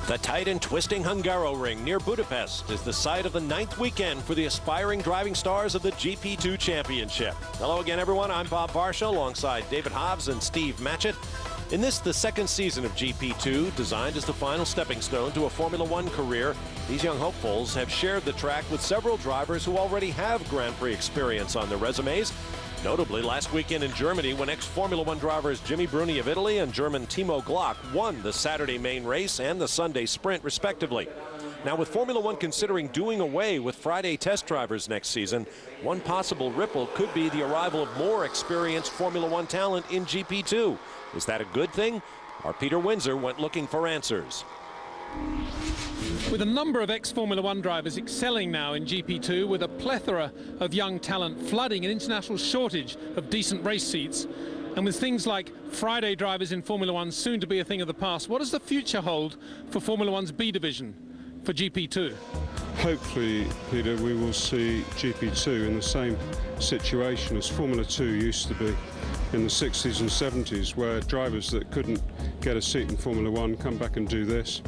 The tight and twisting Hungaroring near Budapest is the site of the 9th weekend for the aspiring driving stars of the GP2 Championship. Hello again, everyone. I'm Bob Varsha alongside David Hobbs and Steve Matchett. In this, the second season of GP2, designed as the final stepping stone to a Formula One career, these young hopefuls have shared the track with several drivers who already have Grand Prix experience on their resumes. Notably, last weekend in Germany, when ex-Formula One drivers Jimmy Bruni of Italy and German Timo Glock won the Saturday main race and the Sunday sprint, respectively. Now, with Formula One considering doing away with Friday test drivers next season, one possible ripple could be the arrival of more experienced Formula One talent in GP2. Is that a good thing? Our Peter Windsor went looking for answers. With a number of ex-Formula One drivers excelling now in GP2, with a plethora of young talent flooding an international shortage of decent race seats, and with things like Friday drivers in Formula One soon to be a thing of the past, what does the future hold for Formula One's B division for GP2? Hopefully, Peter, we will see GP2 in the same situation as Formula 2 used to be in the 60s and 70s, where drivers that couldn't get a seat in Formula 1 come back and do this,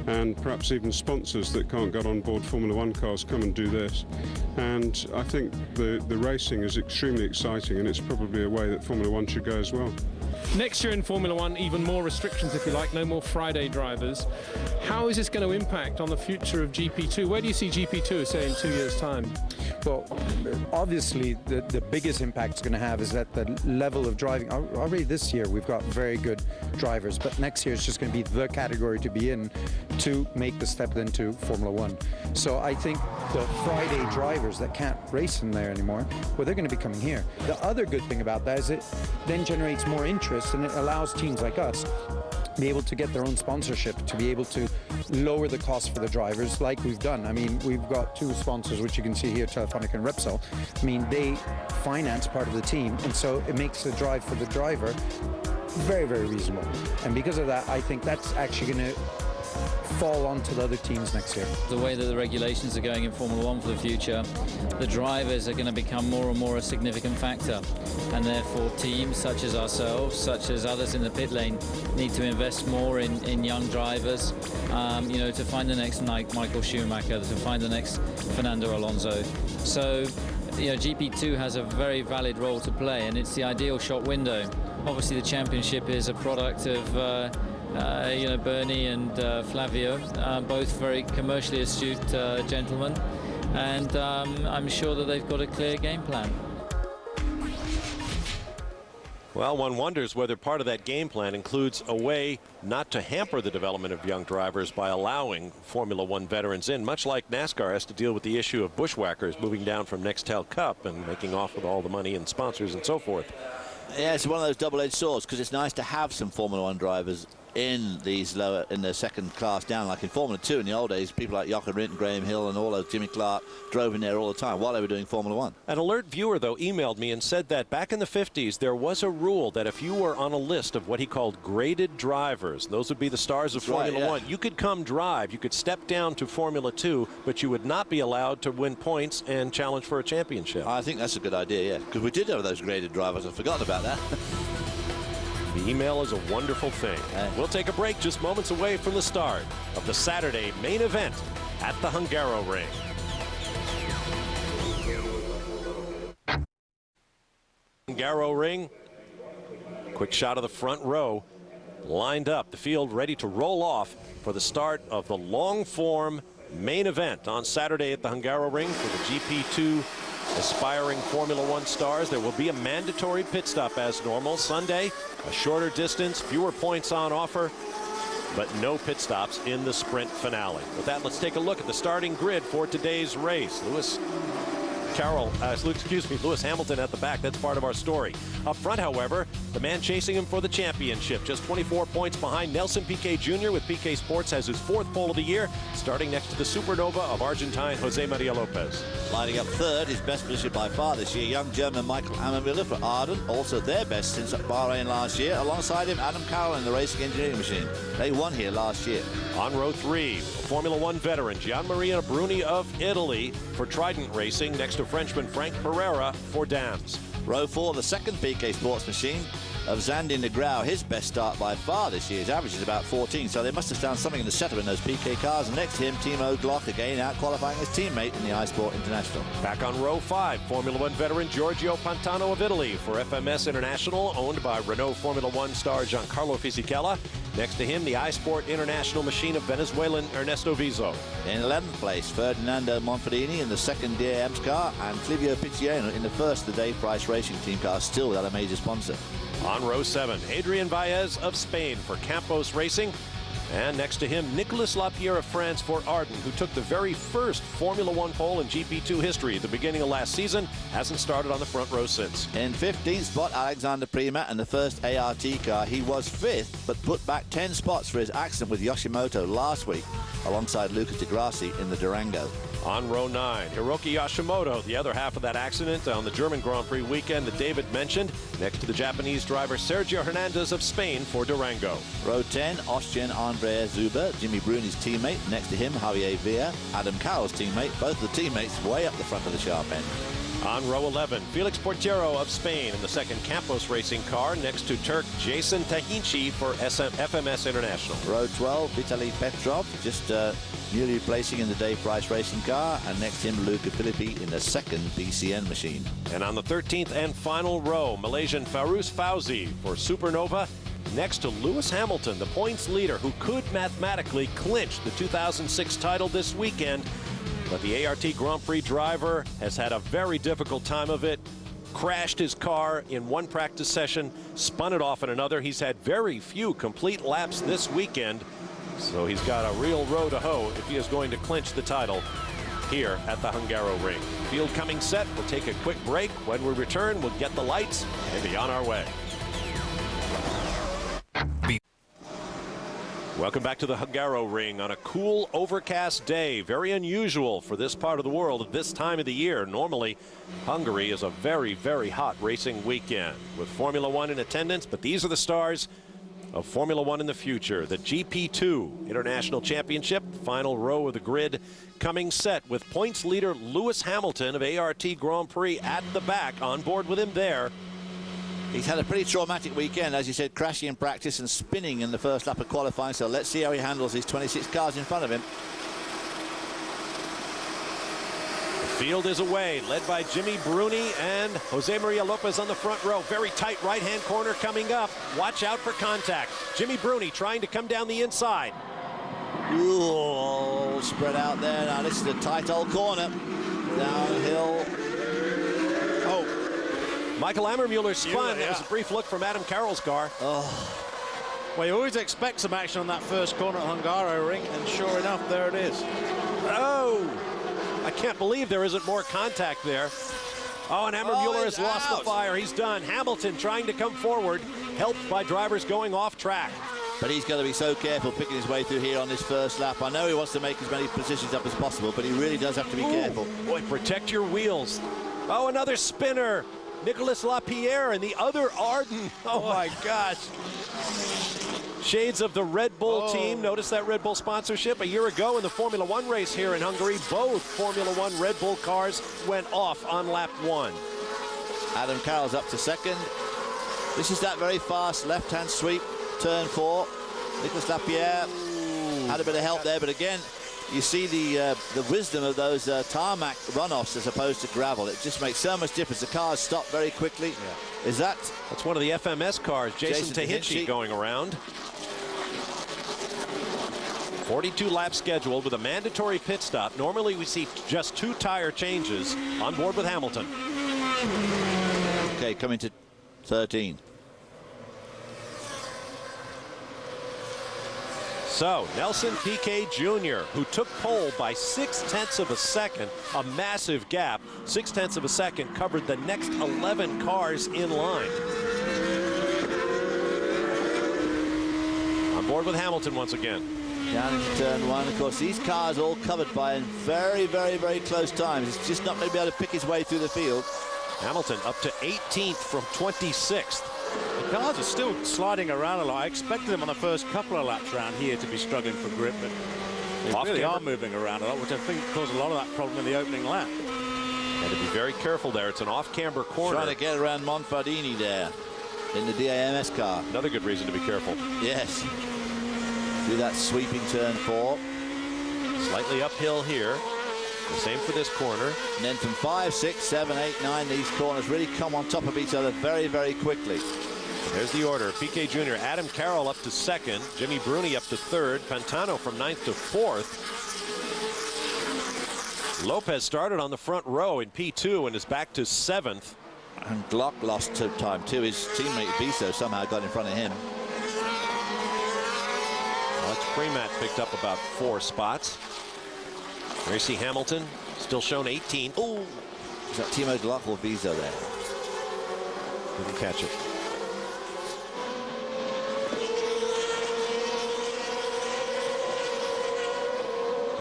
and perhaps even sponsors that can't get on board Formula 1 cars come and do this. And I think the racing is extremely exciting, and it's probably a way that Formula 1 should go as well. Next year in Formula One, even more restrictions, if you like, no more Friday drivers. How is this going to impact on the future of GP2? Where do you see GP2, say, in 2 years' time? Well, obviously, the biggest impact it's going to have is that the level of driving. Already this year, we've got very good drivers, but next year it's just going to be the category to be in to make the step into Formula One. So I think the Friday drivers that can't race in there anymore, well, they're going to be coming here. The other good thing about that is it then generates more interest, and it allows teams like us to be able to get their own sponsorship, to be able to lower the cost for the drivers like we've done. I mean, we've got two sponsors, which you can see here, Telefonica and Repsol. I mean, they finance part of the team, and so it makes the drive for the driver very, very reasonable. And because of that, I think that's actually going to fall onto the other teams next year. The way that the regulations are going in Formula One for the future, the drivers are going to become more and more a significant factor, and therefore teams such as ourselves, such as others in the pit lane, need to invest more in young drivers, you know, to find the next Michael Schumacher, to find the next Fernando Alonso. So, you know, GP2 has a very valid role to play, and it's the ideal shop window. Obviously, the championship is a product of you know, Bernie and Flavio, both very commercially astute gentlemen, and I'm sure that they've got a clear game plan. Well, one wonders whether part of that game plan includes a way not to hamper the development of young drivers by allowing Formula One veterans in, much like NASCAR has to deal with the issue of bushwhackers moving down from Nextel Cup and making off with all the money and sponsors and so forth. Yeah, it's one of those double-edged swords, because it's nice to have some Formula One drivers in these lower, in the second class down, like in Formula 2 in the old days. People like Jochen Rindt and Graham Hill and all those, Jimmy Clark, drove in there all the time while they were doing Formula 1. An alert viewer, though, emailed me and said that back in the 50s there was a rule that if you were on a list of what he called graded drivers, those would be the stars of Formula One, you could come drive, you could step down to Formula 2, but you would not be allowed to win points and challenge for a championship. I think that's a good idea, yeah, because we did have those graded drivers. I've forgotten about that. The email is a wonderful thing. We'll take a break just moments away from the start of the Saturday main event at the Hungaroring. Hungaroring, quick shot of the front row, lined up, the field ready to roll off for the start of the long-form main event on Saturday at the Hungaroring for the GP2 aspiring Formula One stars. There will be a mandatory pit stop as normal. Sunday, a shorter distance, fewer points on offer, but no pit stops in the sprint finale. With that, let's take a look at the starting grid for today's race. Lewis Hamilton at the back. That's part of our story. Up front, however, the man chasing him for the championship, just 24 points behind Nelson Piquet Jr. with Piquet Sports, has his 4th pole of the year, starting next to the supernova of Argentine Jose Maria Lopez. Lining up third, his best position by far this year, young German Michael Ammermüller for Arden, also their best since at Bahrain last year. Alongside him, Adam Carroll in the racing engineering machine. They won here last year. On row 3, Formula One veteran Gian Maria Bruni of Italy for Trident Racing, next to Frenchman Frank Pereira for Dams. Row 4, the second PK Sports machine, of Zandy Negrão. His best start by far this year. His average is about 14, so they must have found something in the setup in those PK cars. And next to him, Timo Glock, again out qualifying his teammate in the iSport International. Back on row 5, Formula 1 veteran Giorgio Pantano of Italy for FMS International, owned by Renault Formula 1 star Giancarlo Fisichella. Next to him, the iSport International machine of Venezuelan Ernesto Vizo. In 11th place, Ferdinando Monferdini in the second DAM's car, and Clivio Picciano in the first the Dave Price Racing Team car, still without a major sponsor. On row 7, Adrian Baez of Spain for Campos Racing. And next to him, Nicolas Lapierre of France for Arden, who took the very first Formula 1 pole in GP2 history at the beginning of last season. Hasn't started on the front row since. In 15th spot, Alexander Prima and the first ART car. He was 5th, but put back 10 spots for his accident with Yoshimoto last week, alongside Lucas Di Grassi in the Durango. On row 9, Hiroki Yoshimoto, the other half of that accident on the German Grand Prix weekend that David mentioned, next to the Japanese driver Sergio Hernandez of Spain for Durango. Row 10, Austrian Andrea Zuber, Jimmy Bruni's teammate. Next to him, Javier Villa, Adam Carroll's teammate. Both the teammates way up the front of the sharp end. On row 11, Felix Portiero of Spain in the second Campos Racing car, next to Turk Jason Tahinci for FMS International. Row 12, Vitaly Petrov, just newly replacing in the Dave Price Racing car, and next to him, Luca Filippi in the second BCN machine. And on the 13th and final row, Malaysian Farouz Fauzi for Supernova, next to Lewis Hamilton, the points leader, who could mathematically clinch the 2006 title this weekend. But the ART Grand Prix driver has had a very difficult time of it. Crashed his car in one practice session, spun it off in another. He's had very few complete laps this weekend, so he's got a real row to hoe if he is going to clinch the title here at the Hungaroring. Field coming set. We'll take a quick break. When we return, we'll get the lights and be on our way. Welcome back to the Hungaroring on a cool, overcast day. Very unusual for this part of the world at this time of the year. Normally, Hungary is a very, very hot racing weekend with Formula 1 in attendance, but these are the stars of Formula 1 in the future. The GP2 International Championship, final row of the grid, coming set with points leader Lewis Hamilton of ART Grand Prix at the back, on board with him there. He's had a pretty traumatic weekend, as you said, crashing in practice and spinning in the first lap of qualifying, so let's see how he handles these 26 cars in front of him. The field is away, led by Jimmy Bruni and Jose Maria Lopez on the front row. Very tight right-hand corner coming up. Watch out for contact. Jimmy Bruni trying to come down the inside. Ooh, spread out there. Now this is a tight old corner. Downhill. Michael Ammermuller spun. That was a brief look from Adam Carroll's car. Oh. Well, you always expect some action on that first corner at Hungaroring, and sure enough, there it is. Oh! I can't believe there isn't more contact there. Oh, and Ammermuller has lost the fire. He's done. Hamilton trying to come forward, helped by drivers going off track. But he's got to be so careful picking his way through here on this first lap. I know he wants to make as many positions up as possible, but he really does have to be careful. Boy, protect your wheels. Oh, another spinner. Nicolas Lapierre and the other Arden. Oh my gosh. Shades of the Red Bull team. Notice that Red Bull sponsorship. A year ago in the Formula 1 race here in Hungary, both Formula 1 Red Bull cars went off on lap 1. Adam Carroll's up to second. This is that very fast left-hand sweep, turn 4. Nicolas Lapierre had a bit of help there, but again, you see the wisdom of those tarmac runoffs as opposed to gravel. It just makes so much difference. The cars stop very quickly. Yeah. That's one of the FMS cars, Jason Tahinci, going around. 42 laps scheduled with a mandatory pit stop. Normally we see just 2 tire changes on board with Hamilton. Okay, coming to 13. So, Nelson Piquet Jr., who took pole by 0.6 of a second, a massive gap. 0.6 of a second covered the next 11 cars in line. On board with Hamilton once again. Down into turn 1. Of course, these cars all covered by very, very, very close times. He's just not going to be able to pick his way through the field. Hamilton up to 18th from 26th. The cars are still sliding around a lot. I expected them on the first couple of laps around here to be struggling for grip, but they really are moving around a lot, which I think caused a lot of that problem in the opening lap. And to be very careful there. It's an off-camber corner. Trying to get around Monfardini there. in the DAMS car. Another good reason to be careful. Yes. Do that sweeping turn 4. Slightly uphill here. The same for this corner. And then from 5, 6, 7, 8, 9, these corners really come on top of each other very, very quickly. There's the order. PK Jr. Adam Carroll up to 2nd. Jimmy Bruni up to 3rd. Pantano from 9th to 4th. Lopez started on the front row in P2 and is back to 7th. And Glock lost time too. His teammate Viso somehow got in front of him. Alex Premat picked up about 4 spots. Racy Hamilton still shown 18th. Oh, is that Timo Glock or Viso there? Didn't catch it.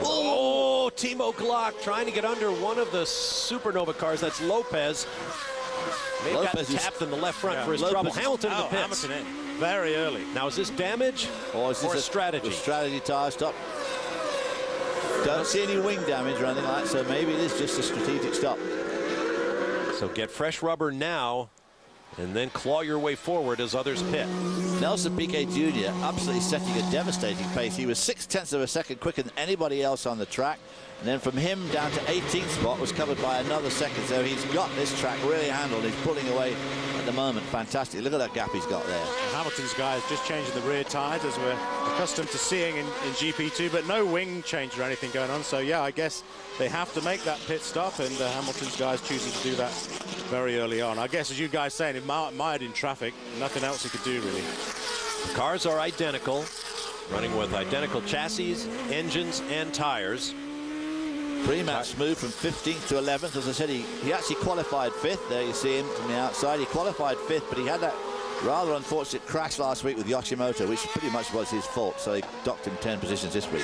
Oh, Timo Glock trying to get under one of the Supernova cars. That's Lopez. May have gotten tapped in the left front for his trouble. Hamilton in the pits. Hamilton in very early. Now, is this damage or is this a strategy? A strategy tire stop. Don't see any wing damage or anything like that, so maybe it is just a strategic stop. So get fresh rubber now and then claw your way forward as others pit. Nelson Piquet Jr. absolutely setting a devastating pace. He was 0.6 of a second quicker than anybody else on the track. And then from him down to 18th spot was covered by another second. So he's got this track really handled. He's pulling away at the moment. Fantastic. Look at that gap he's got there. Hamilton's guys just changing the rear tyres as we're accustomed to seeing in GP2, but no wing change or anything going on. So yeah, I guess they have to make that pit stop, and Hamilton's guys choosing to do that very early on. I guess as you guys saying, it mired in traffic, nothing else he could do really. The cars are identical, running with identical chassis, engines, and tires. Premat's moved from 15th to 11th. As I said, he actually qualified 5th. There you see him from the outside. He qualified 5th, but he had that rather unfortunate crash last week with Yoshimoto, which pretty much was his fault. So he docked him 10 positions this week.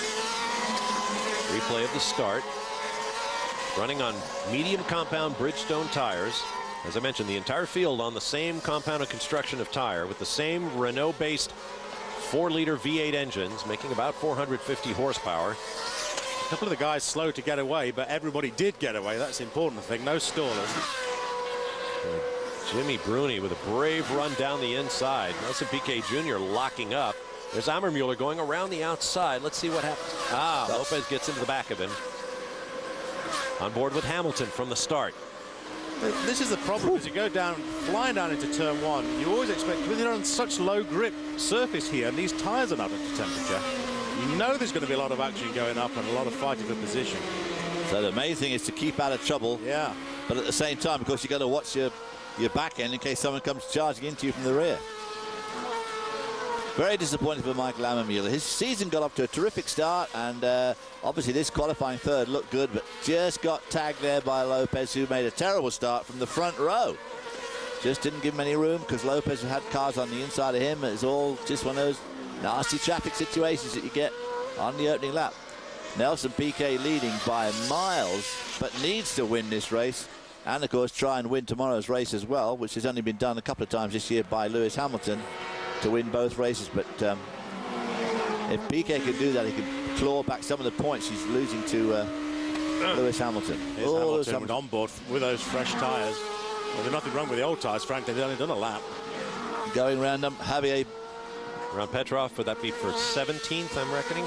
Replay of the start. Running on medium compound Bridgestone tires. As I mentioned, the entire field on the same compounded construction of tire with the same Renault-based 4-liter V8 engines, making about 450 horsepower. A couple of the guys slow to get away, but everybody did get away. That's the important thing. No stallers. Jimmy Bruni with a brave run down the inside. Nelson Piquet Jr. locking up. There's Ammermuller going around the outside. Let's see what happens. Lopez gets into the back of him. On board with Hamilton from the start. This is the problem. As you go down, flying down into turn 1, you always expect, because they're on such low grip surface here, and these tires are not up to temperature. You know there's going to be a lot of action going up and a lot of fighting for position. So the main thing is to keep out of trouble. Yeah. But at the same time, of course, you've got to watch your back end in case someone comes charging into you from the rear. Very disappointed for Michael Ammermuller. His season got off to a terrific start, and obviously this qualifying 3rd looked good, but just got tagged there by Lopez, who made a terrible start from the front row. Just didn't give him any room because Lopez had cars on the inside of him. It's all just one of those nasty traffic situations that you get on the opening lap. Nelson Piquet leading by miles, but needs to win this race, and of course try and win tomorrow's race as well, which has only been done a couple of times this year by Lewis Hamilton to win both races. But if Piquet can do that, he can claw back some of the points he's losing to Lewis Hamilton. Hamilton on board with those fresh tyres. Well, there's nothing wrong with the old tyres, frankly. They've only done a lap. Going round them, Javier. Around Petrov, would that be for 17th, I'm reckoning?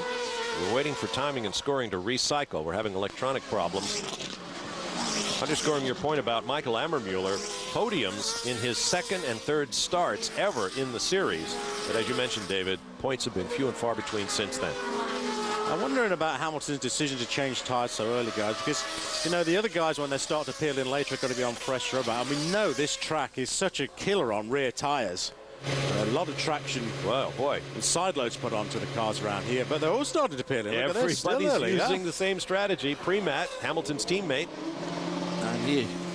We're waiting for timing and scoring to recycle. We're having electronic problems. Underscoring your point about Michael Ammermuller, podiums in his 2nd and 3rd starts ever in the series. But as you mentioned, David, points have been few and far between since then. I'm wondering about Hamilton's decision to change tyres so early, guys, because, you know, the other guys, when they start to peel in later, are going to be on fresh rubber. And we know this track is such a killer on rear tyres. A lot of traction, well, boy, and side loads put onto the cars around here, but they're all starting to peel in. Everybody's using the same strategy. Premat, Hamilton's teammate. And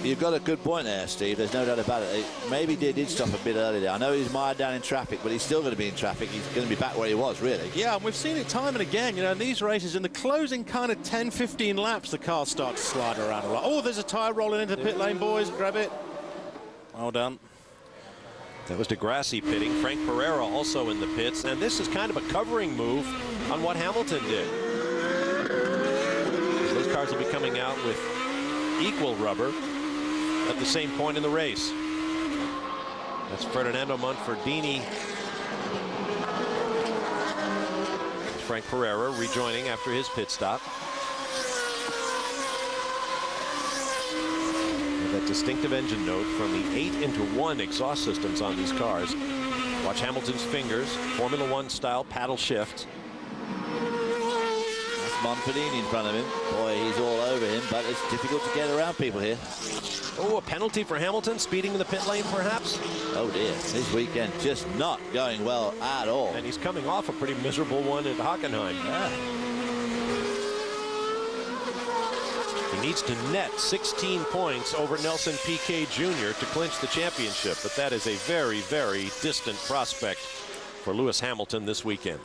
you've got a good point there, Steve. There's no doubt about it. Maybe they did stop a bit early there. I know he's mired down in traffic, but he's still going to be in traffic. He's going to be back where he was, really. Yeah, and we've seen it time and again. You know, in these races, in the closing kind of 10, 15 laps, the cars start to slide around a lot. Oh, there's a tyre rolling into the pit lane, boys. Grab it. Well done. That was DeGrassi pitting. Frank Pereira also in the pits. And this is kind of a covering move on what Hamilton did. Those cars will be coming out with equal rubber at the same point in the race. That's Ferdinando Monfordini. Frank Pereira rejoining after his pit stop. That distinctive engine note from the 8-into-1 exhaust systems on these cars. Watch Hamilton's fingers, Formula One style paddle shift. That's Monfordini in front of him. Boy, he's all over him, but it's difficult to get around people here. Oh, a penalty for Hamilton, speeding in the pit lane perhaps? Oh dear, this weekend just not going well at all. And he's coming off a pretty miserable one at Hockenheim. Yeah. He needs to net 16 points over Nelson Piquet Jr. to clinch the championship, but that is a very, very distant prospect for Lewis Hamilton this weekend.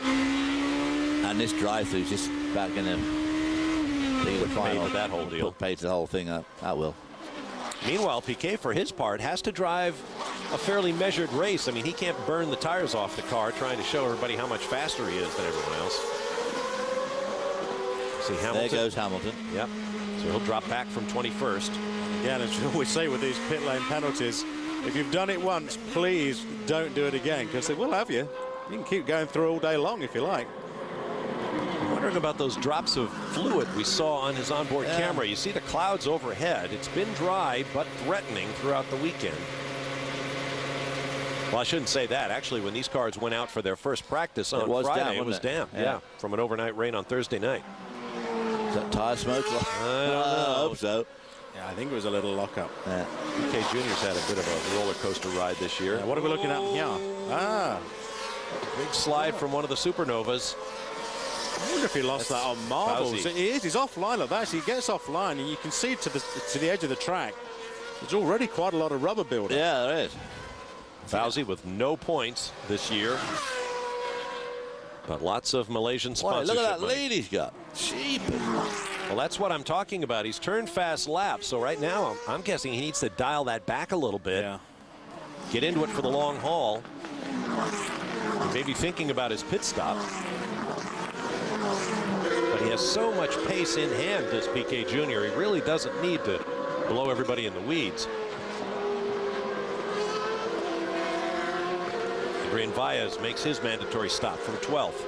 And this drive-through is just about going to be the final. Paid to that whole deal. Paid the whole thing up. That will. Meanwhile, Piquet, for his part, has to drive a fairly measured race. I mean, he can't burn the tires off the car trying to show everybody how much faster he is than everyone else. See Hamilton. There goes Hamilton. Yep. So he'll drop back from 21st. Yeah, and as we always say with these pit lane penalties, if you've done it once, please don't do it again, because they will have you. You can keep going through all day long if you like. I'm wondering about those drops of fluid we saw on his onboard camera. You see the clouds overhead. It's been dry but threatening throughout the weekend. Well, I shouldn't say that. Actually, when these cars went out for their first practice on Friday, it was damp. Yeah, from an overnight rain on Thursday night. Is that tire smoke? I hope so. Yeah, I think it was a little lockup. Yeah. Piquet Jr.'s had a bit of a roller coaster ride this year. Yeah, what are we looking at here? Big slide from one of the supernovas. I wonder if he lost that on marbles. He's offline like that. So he gets offline, and you can see to the edge of the track. There's already quite a lot of rubber buildup. Yeah, there is. Fauzi with no points this year, but lots of Malaysian sponsorship. Look at that money. lead he's got. Cheap. Well, that's what I'm talking about. He's turned fast laps, so right now I'm guessing he needs to dial that back a little bit. Yeah. Get into it for the long haul. Maybe thinking about his pit stop. But he has so much pace in hand, this Piquet Jr. He really doesn't need to blow everybody in the weeds. Adrian Valles makes his mandatory stop from 12th.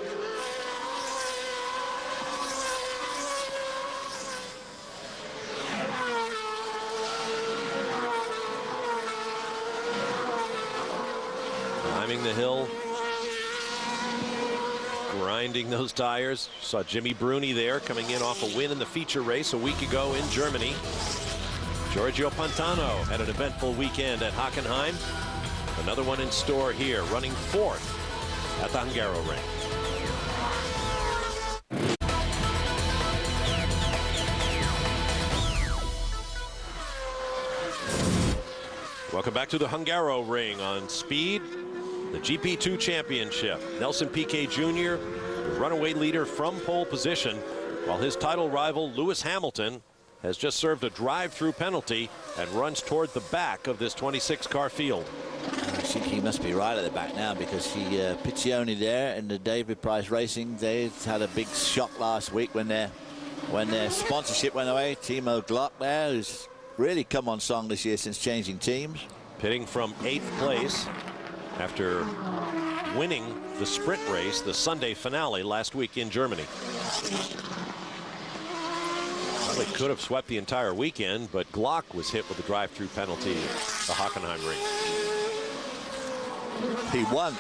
Climbing the hill. Grinding those tires. Saw Jimmy Bruni there coming in off a win in the feature race a week ago in Germany. Giorgio Pantano had an eventful weekend at Hockenheim. Another one in store here, running 4th at the Hungaroring. Welcome back to the Hungaroring on Speed, the GP2 Championship. Nelson Piquet Jr., the runaway leader from pole position, while his title rival Lewis Hamilton has just served a drive-through penalty and runs toward the back of this 26-car field. I think he must be right at the back now, because he Piccioni there in the David Price Racing, they had a big shock last week when their sponsorship went away. Timo Glock there, who's really come on song this year since changing teams. Pitting from 8th place after winning the sprint race, the Sunday finale last week in Germany. Probably could have swept the entire weekend, but Glock was hit with a drive-through penalty at the Hockenheim ring. He won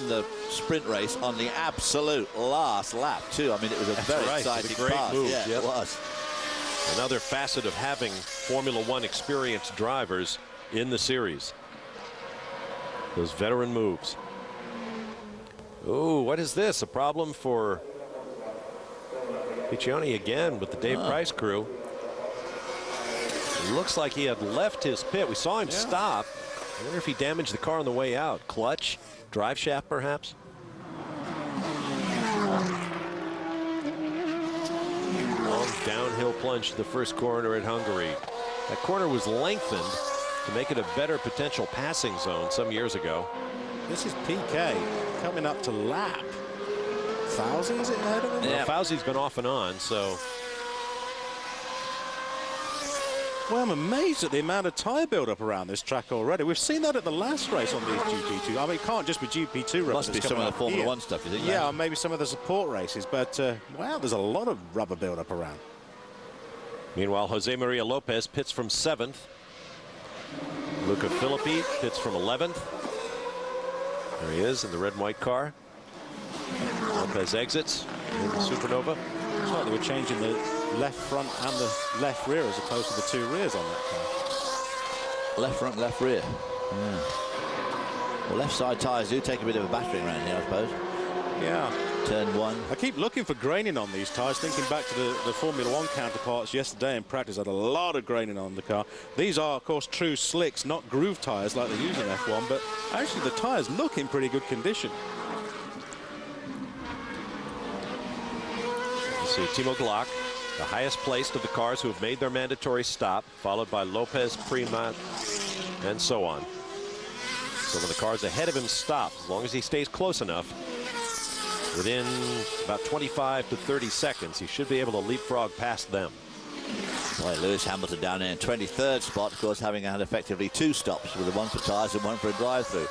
the sprint race on the absolute last lap too. I mean, it was a very exciting great pass. move. Yeah, Yep. it was. Another facet of having Formula One experienced drivers in the series. Those veteran moves. Oh, what is this? A problem for Piccioni again with the Dave Price crew. It looks like he had left his pit. We saw him stop. I wonder if he damaged the car on the way out. Clutch, drive shaft, perhaps. Long downhill plunge to the first corner at Hungary. That corner was lengthened to make it a better potential passing zone some years ago. This is Piquet coming up to lap. Fauzi, is it ahead of him? Well, Fauzi's been off and on, so Well, I'm amazed at the amount of tyre build-up around this track already. We've seen that at the last race on these GP2. I mean, it can't just be GP2 rubber. Must be some of the Formula 1 stuff, you think? Yeah, or maybe some of the support races. But, wow, there's a lot of rubber build-up around. Meanwhile, Jose Maria Lopez pits from 7th. Luca Filippi pits from 11th. There he is in the red and white car. Lopez exits in the Supernova. It's like they were changing the left front and the left rear as opposed to the two rears on that car. Left front, left rear. Yeah. Well, left side tyres do take a bit of a battering around here, I suppose. Yeah. Turn 1. I keep looking for graining on these tyres, thinking back to the Formula 1 counterparts yesterday in practice, had a lot of graining on the car. These are, of course, true slicks, not groove tyres like they use in F1, but actually the tyres look in pretty good condition. You see Timo Glock, the highest placed of the cars who have made their mandatory stop, followed by Lopez, Prima, and so on. So when the cars ahead of him stop, as long as he stays close enough, within about 25 to 30 seconds, he should be able to leapfrog past them. Boy, Lewis Hamilton down there in 23rd spot, of course, having had effectively 2 stops, with one for tyres and one for a drive-through.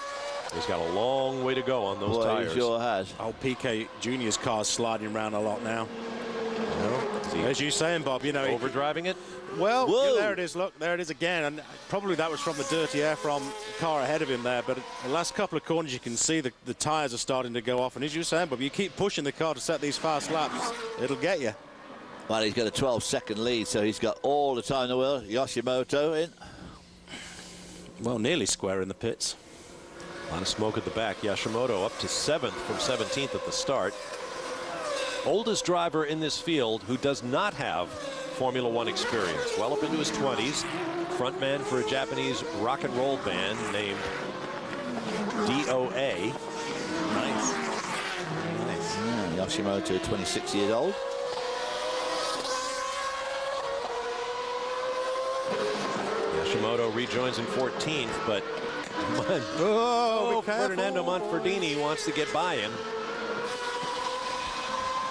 He's got a long way to go on those tires. He sure has. Oh, PK Jr.'s car's sliding around a lot now. As you're saying, Bob, you know, overdriving it. Well, yeah, there it is. Look, there it is again. And probably that was from the dirty air from the car ahead of him there. But the last couple of corners, you can see the tyres are starting to go off. And as you're saying, Bob, you keep pushing the car to set these fast laps, it'll get you. Well, he's got a 12-second lead, so he's got all the time in the world. Yoshimoto in. Well, nearly square in the pits. A lot of smoke at the back. Yoshimoto up to 7th from 17th at the start. Oldest driver in this field who does not have Formula 1 experience. Well up into his 20s. Frontman for a Japanese rock and roll band named DOA. Nice. Nice. Yeah, Yoshimoto, 26 years old. Yoshimoto rejoins in 14th, but Ferdinando Monfordini wants to get by him.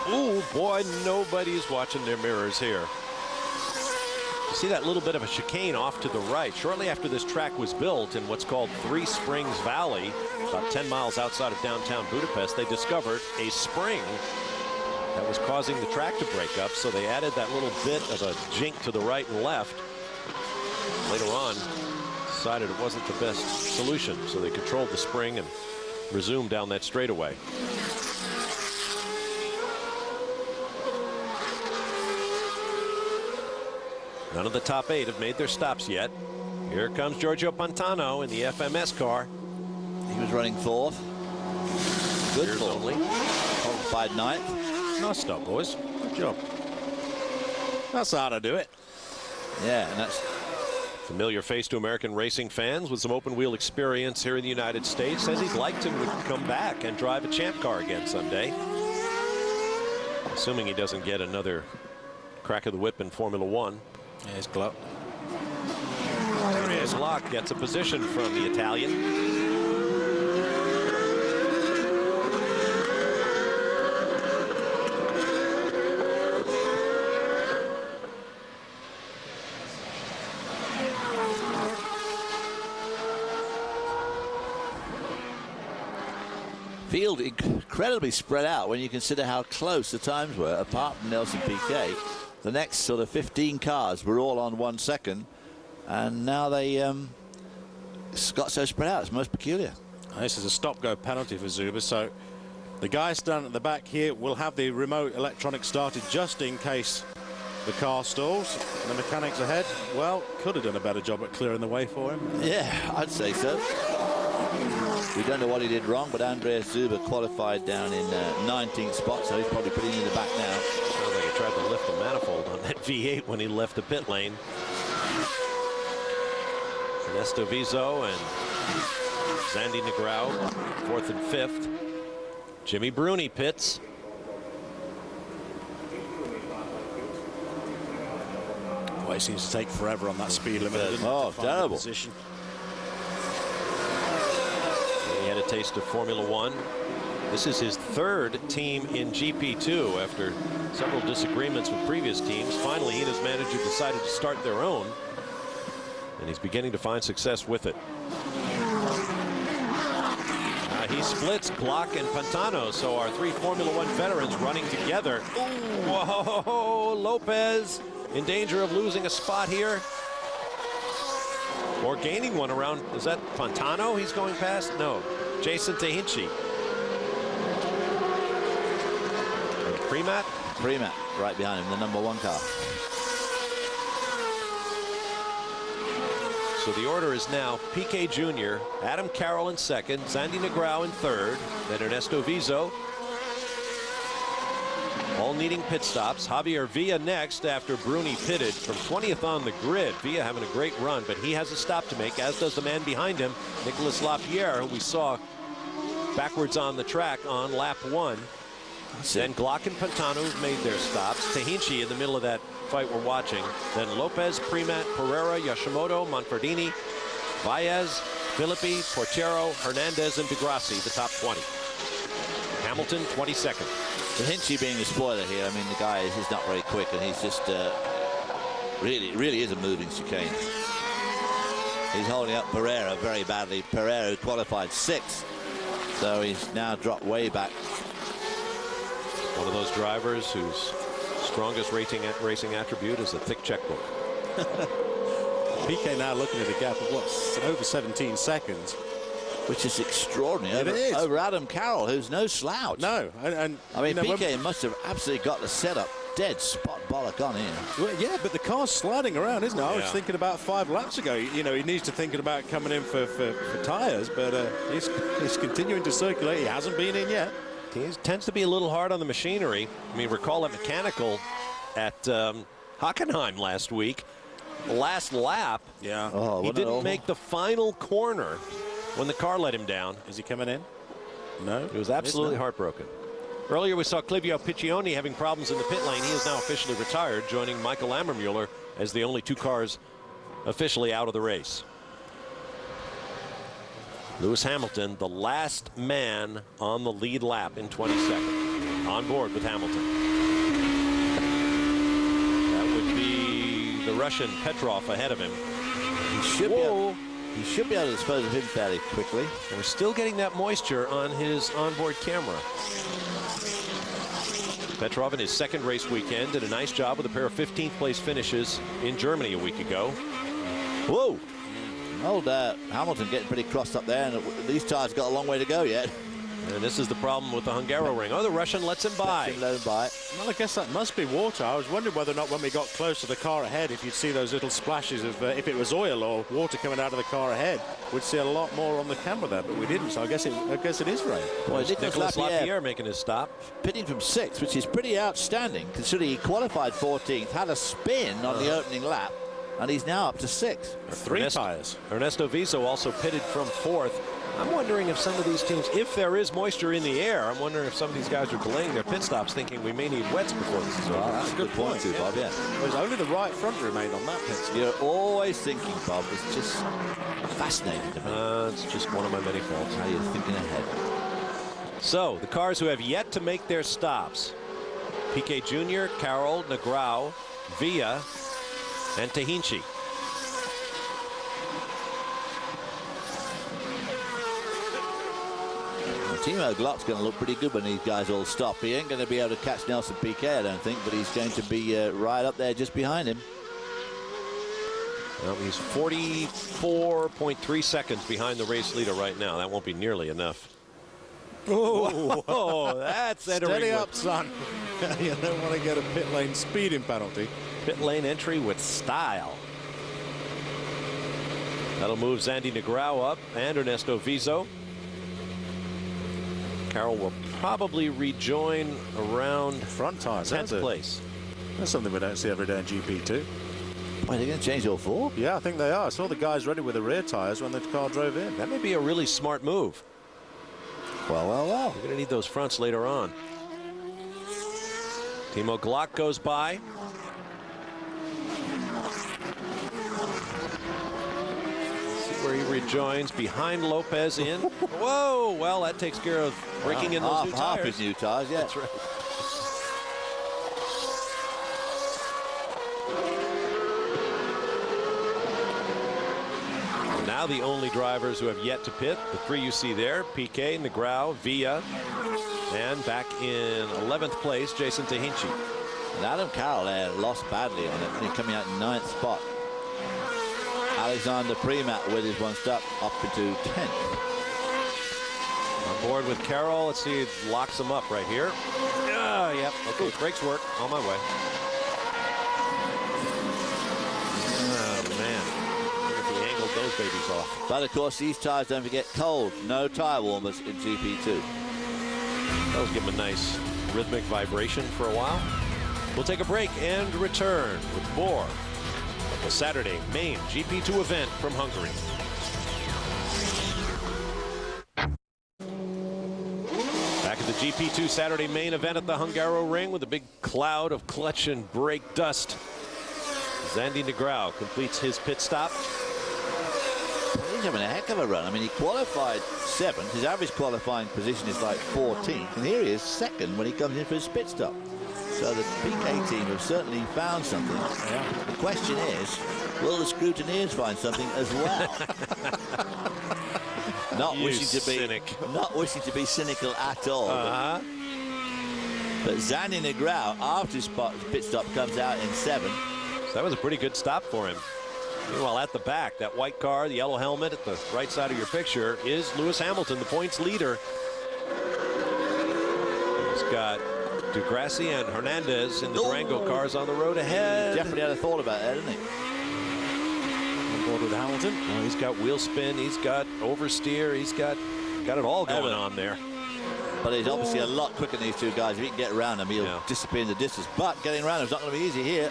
Oh boy, nobody's watching their mirrors here. You see that little bit of a chicane off to the right. Shortly after this track was built in what's called Three Springs Valley, about 10 miles outside of downtown Budapest, they discovered a spring that was causing the track to break up, so they added that little bit of a jink to the right and left. Later on, decided it wasn't the best solution, so they controlled the spring and resumed down that straightaway. None of the top 8 have made their stops yet. Here comes Giorgio Pantano in the FMS car. He was running 4th. Good Years for only. Qualified 9th. Nice stop, boys. Good job. That's how to do it. Yeah, and that's familiar face to American racing fans with some open wheel experience here in the United States. Says he'd like to come back and drive a champ car again someday. Assuming he doesn't get another crack of the whip in Formula 1. There's Gluck. There he is. Glock gets a position from the Italian. Field incredibly spread out when you consider how close the times were, apart from Nelson Piquet. The next sort of 15 cars were all on 1 second, and now they got so spread out. It's most peculiar. This is a stop-go penalty for Zuber, so the guy standing at the back here will have the remote electronic started just in case the car stalls. The mechanics ahead, well, could have done a better job at clearing the way for him. Yeah, I'd say so. We don't know what he did wrong, but Andreas Zuber qualified down in 19th spot, so he's probably putting in the back now. Sounds like he tried to lift the manifold on that V8 when he left the pit lane. Ernesto Vizo and Zandy Negrão, 4th and 5th. Jimmy Bruni pits. Well, it seems to take forever on that speed limit. Oh, terrible. Position. He had a taste of Formula 1. This is his 3rd team in GP2 after several disagreements with previous teams. Finally, he and his manager decided to start their own. and he's beginning to find success with it. He splits Glock and Pantano, so our 3 Formula One veterans running together. Ooh, whoa, Lopez in danger of losing a spot here. Or gaining one around, is that Pantano he's going past? No, Jason Tehinci. Primat? Primat right behind him, the #1 car. So the order is now Piquet Jr., Adam Carroll in second, Zandy Negrão in third, then Ernesto Vizo. All needing pit stops. Javier Villa next after Bruni pitted from 20th on the grid. Villa having a great run, but he has a stop to make, as does the man behind him, Nicolas Lapierre, who we saw backwards on the track on lap 1. Then Glock and Pantano made their stops. Tehinci in the middle of that fight we're watching. Then Lopez, Primat, Pereira, Yoshimoto, Manfredini, Baez, Filippi, Portero, Hernandez, and DeGrassi, the top 20. Hamilton, 22nd. Tehinci being the spoiler here. I mean, the guy is not very quick, and he's just really is a moving chicane. He's holding up Pereira very badly. Pereira qualified 6th, so he's now dropped way back. One of those drivers whose strongest racing attribute is a thick checkbook. Piquet now looking at a gap of what's over 17 seconds. Which is extraordinary over Adam Carroll, who's no slouch. No, and I mean, Piquet must have absolutely got the setup dead spot bollock on here. Well, yeah, but the car's sliding around, isn't it? I was thinking about 5 laps ago. You know, he needs to think about coming in for tyres, but he's continuing to circulate. He hasn't been in yet. He tends to be a little hard on the machinery. I mean, recall that mechanical at Hockenheim last week. Last lap, he didn't make the final corner when the car let him down. Is he coming in? No. He was absolutely heartbroken. Earlier we saw Clivio Piccioni having problems in the pit lane. He is now officially retired, joining Michael Ammermuller as the only 2 cars officially out of the race. Lewis Hamilton, the last man on the lead lap in 22nd, on board with Hamilton. That would be the Russian Petrov ahead of him. He should be able to dispose of him fairly quickly. And we're still getting that moisture on his onboard camera. Petrov in his 2nd race weekend did a nice job with a pair of 15th place finishes in Germany a week ago. Whoa! Old Hamilton getting pretty crossed up there, and these tires got a long way to go yet. And this is the problem with the Hungaroring. Oh, the Russian lets him by. Let him by. Well, I guess that must be water. I was wondering whether or not when we got close to the car ahead, if you'd see those little splashes of, if it was oil or water coming out of the car ahead, we'd see a lot more on the camera there, but we didn't, so I guess it is rain. Boy, Nicolas Lapierre making his stop. Pitting from 6th, which is pretty outstanding, considering he qualified 14th, had a spin on the opening lap, and he's now up to 6th. 3 tires. Ernesto Vizo also pitted from 4th. I'm wondering if some of these teams, if there is moisture in the air, I'm wondering if some of these guys are delaying their pit stops thinking we may need wets before this is over. That's a good point too, Bob, yeah. Well, only the right front remained on that pit stop. You're always thinking, Bob. It's just fascinating to me. It's just one of my many faults. How you're thinking ahead. So, the cars who have yet to make their stops. Piquet Jr., Carroll, Negrão, Villa, and Tehinci. Timo Glock's going to look pretty good when these guys all stop. He ain't going to be able to catch Nelson Piquet, I don't think, but he's going to be right up there just behind him. Well, he's 44.3 seconds behind the race leader right now. That won't be nearly enough. Oh, that's entering. Steady up, son. You don't want to get a pit lane speeding penalty. Pit lane entry with style. That'll move Zandy Negrão up and Ernesto Vizo. Carroll will probably rejoin around front tires. 10th place. That's something we don't see every day in GP2. Wait, they're going to change all 4? Yeah, I think they are. I saw the guys ready with the rear tires when the car drove in. That may be a really smart move. Well. You're going to need those fronts later on. Timo Glock goes by. Where he rejoins behind Lopez in. Whoa, well, that takes care of breaking in those new tires. Half his new tires, yeah. That's right. Now the only drivers who have yet to pit, the three you see there, Piquet, Negrão, Villa, and back in 11th place, Jason Tahinci. And Adam Carroll there lost badly on it, and coming out in 9th spot. Alexander Primat with his one stop up into 10th. On board with Carroll. Let's see, locks him up right here. Yep. Okay, brakes work. On my way. Oh, man. Look at the angle those babies off. But, of course, these tyres, don't forget, cold. No tyre warmers in GP2. That'll give him a nice rhythmic vibration for a while. We'll take a break and return with more of the Saturday main GP2 event from Hungary. Back at the GP2 Saturday main event at the Hungaroring with a big cloud of clutch and brake dust. Zandy Negrão completes his pit stop. He's having a heck of a run. I mean, he qualified 7th. His average qualifying position is like 14th. And here he is 2nd when he comes in for his pit stop. So the PK team have certainly found something. Yeah. The question is, will the scrutineers find something as well? Not wishing to be cynical at all. But Zandy Negrão, after his pit stop, comes out in 7th. So that was a pretty good stop for him. Meanwhile, at the back, that white car, the yellow helmet at the right side of your picture is Lewis Hamilton, the points leader. He's got Degrassi and Hernandez in the Durango cars on the road ahead. Definitely had a thought about that, didn't he? On board with Hamilton. Oh, he's got wheel spin, he's got oversteer, he's got it all going on there. But he's obviously a lot quicker than these two guys. If he can get around them, he'll disappear in the distance. But getting around him is not going to be easy here.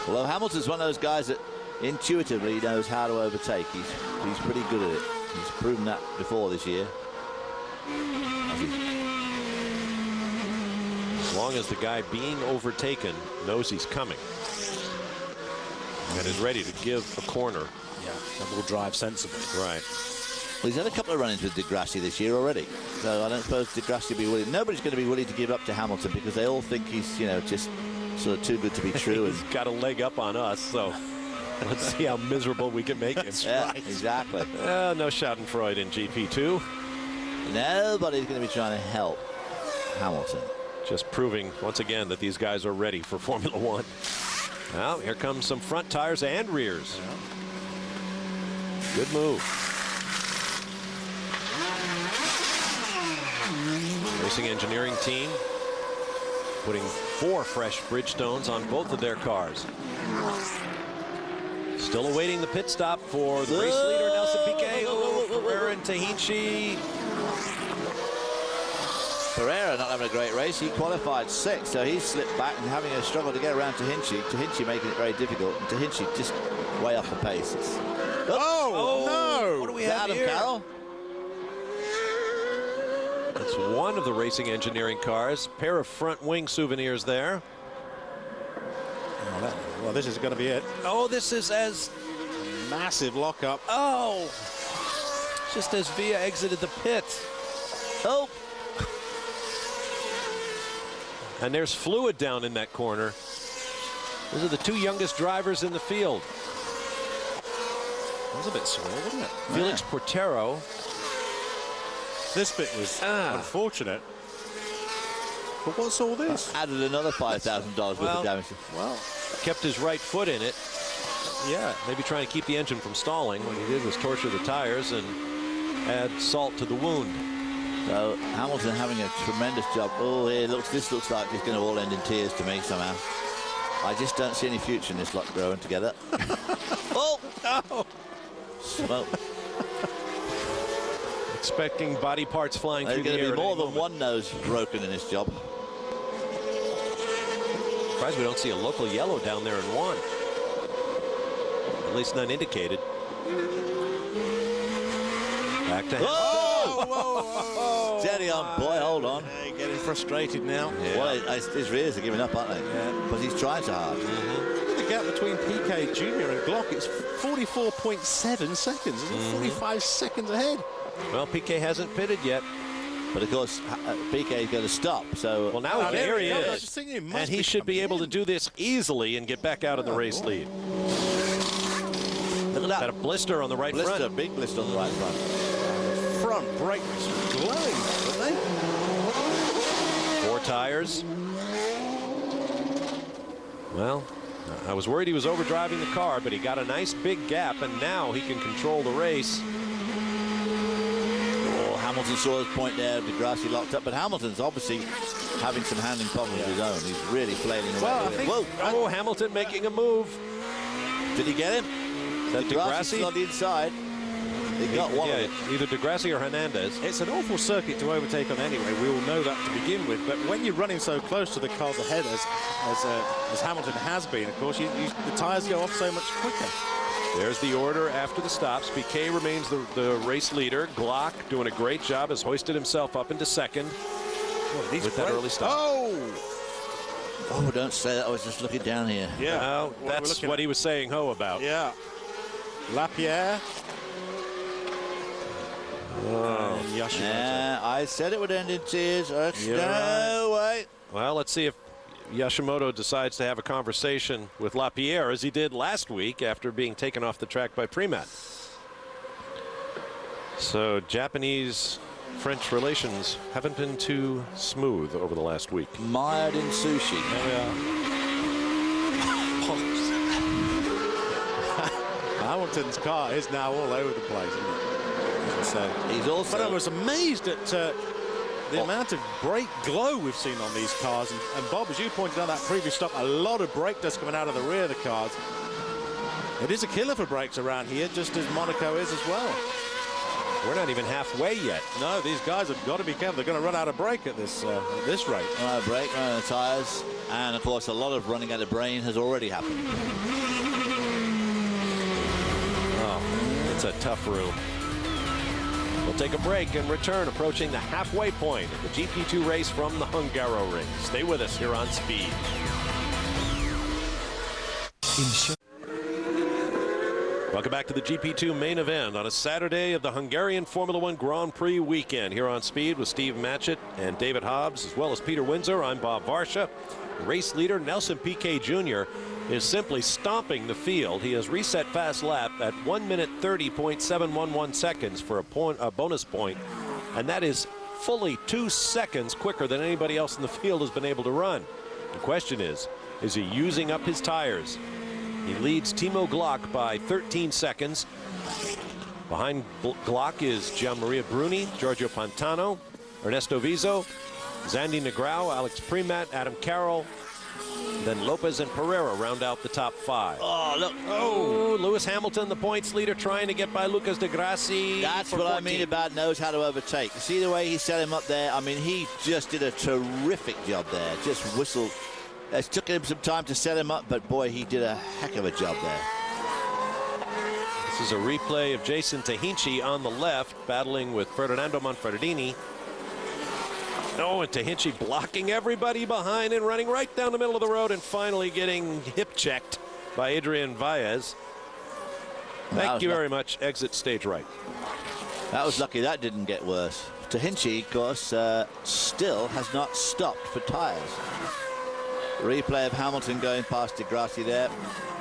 Although Hamilton's one of those guys that intuitively knows how to overtake. He's pretty good at it. He's proven that before this year. As long as the guy being overtaken knows he's coming and is ready to give a corner. Yeah, and will drive sensibly. Right. Well, he's had a couple of run-ins with Degrassi this year already. So I don't suppose Degrassi will be willing. Nobody's going to be willing to give up to Hamilton because they all think he's, you know, just sort of too good to be true. He's got a leg up on us, so let's see how miserable we can make him. Yeah, right. Exactly. No Schadenfreude in GP2. Nobody's going to be trying to help Hamilton. Just proving once again that these guys are ready for Formula One. Now here comes some front tires and rears. Good move. Racing engineering team putting 4 fresh Bridgestones on both of their cars. Still awaiting the pit stop for the race leader, Nelson Piquet. Ferrer and Tahinci. Ferrer not having a great race. He qualified 6th, so he slipped back and having a struggle to get around Tahinci. Tahinci making it very difficult. And Tahinci just way off the pace. No! What do we have Adam here? Carroll? That's one of the racing engineering cars. Pair of front wing souvenirs there. Well, this is going to be it. Oh, this is as massive lockup. Oh, just as Villa exited the pit. Oh. And there's fluid down in that corner. Those are the 2 youngest drivers in the field. That was a bit small, wasn't it? Felix Portero. This bit was unfortunate. But what's all this? Added another $5,000 worth of damage. Well, kept his right foot in it. Yeah, maybe trying to keep the engine from stalling. What he did was torture the tires and add salt to the wound. So Hamilton having a tremendous job. Oh, this looks like it's going to all end in tears to me somehow. I just don't see any future in this lot growing together. Oh no! Smoke. Expecting body parts flying through the air. There's going to be more than one nose broken in this job. Surprised we don't see a local yellow down there in 1. At least none indicated. Back to Whoa! Steady on, boy, hold on. Getting frustrated now. Yeah. Well, his rears are giving up, aren't they? Yeah. But he's trying so hard. The gap between PK Jr. and Glock is 44.7 seconds. 45 seconds ahead. Well, PK hasn't pitted yet. But of course, PK is going to stop. So Well, now here he I was is. just thinking he must And he be should be coming able to in. do this easily and get back out of the race lead. Look at Got a that. blister on the right Blister, front. big blister on the right front. Front brake was glowing, weren't they? 4 tires. Well, I was worried he was overdriving the car, but he got a nice big gap, and now he can control the race. Oh, Hamilton saw his point there. Degrassi locked up, but Hamilton's obviously having some handling problems of his own. He's really flailing away. Well, I with it. think- Whoa! Oh, Hamilton making a move. Did he get him? That Degrassi's Degrassi? on the inside. He got one of Yeah, it. either Degrassi or Hernandez. It's an awful circuit to overtake on anyway. We all know that to begin with. But when you're running so close to the cars ahead as Hamilton has been, of course, the tyres go off so much quicker. There's the order after the stops. Piquet remains the race leader. Glock doing a great job, has hoisted himself up into second with that early stop. Oh, don't say that. I was just looking down here. Yeah. Well, What we're that's looking what at. he was saying ho about. Yeah. Lapierre. Oh. And Yoshimoto. Yeah, I said it would end in tears. You're No way. Well, let's see if Yoshimoto decides to have a conversation with Lapierre, as he did last week after being taken off the track by Primat. So Japanese-French relations haven't been too smooth over the last week. Mired in sushi. Hamilton's car is now all over the place, isn't it? So, He's also. but I was amazed at the amount of brake glow we've seen on these cars. And Bob, as you pointed out that previous stop, a lot of brake dust coming out of the rear of the cars. It is a killer for brakes around here, just as Monaco is as well. We're not even halfway yet. No, these guys have got to be careful. They're going to run out of brake at this rate. Brake, run out of tyres. And of course, a lot of running out of brain has already happened. Oh, it's a tough room. We'll take a break and return, approaching the halfway point of the GP2 race from the Hungaroring. Stay with us here on Speed. Welcome back to the GP2 main event on a Saturday of the Hungarian Formula One Grand Prix weekend here on Speed with Steve Matchett and David Hobbs, as well as Peter Windsor. I'm Bob Varsha. Race leader Nelson Piquet Jr. is simply stomping the field. He has reset fast lap at 1 minute 30.711 seconds for a bonus point, and that is fully 2 seconds quicker than anybody else in the field has been able to run. The question is he using up his tires? He leads Timo Glock by 13 seconds. Behind Glock is Gianmaria Bruni, Giorgio Pantano, Ernesto Vizo, Zandy Negrão, Alex Primat, Adam Carroll. Then Lopez and Pereira round out the top 5. Oh, look. Oh, Lewis Hamilton, the points leader, trying to get by Lucas de Grassi. That's for what I 14. mean about knows how to overtake. See the way he set him up there? I mean, he just did a terrific job there. Just whistled. It took him some time to set him up, but boy, he did a heck of a job there. This is a replay of Jason Tahinci on the left, battling with Ferdinando Manfredini. Oh, and Tahinci blocking everybody behind and running right down the middle of the road and finally getting hip checked by Adrian Vaez. Thank you very much. Exit stage right. That was lucky that didn't get worse. Tahinci, of course, still has not stopped for tyres. Replay of Hamilton going past Degrassi there.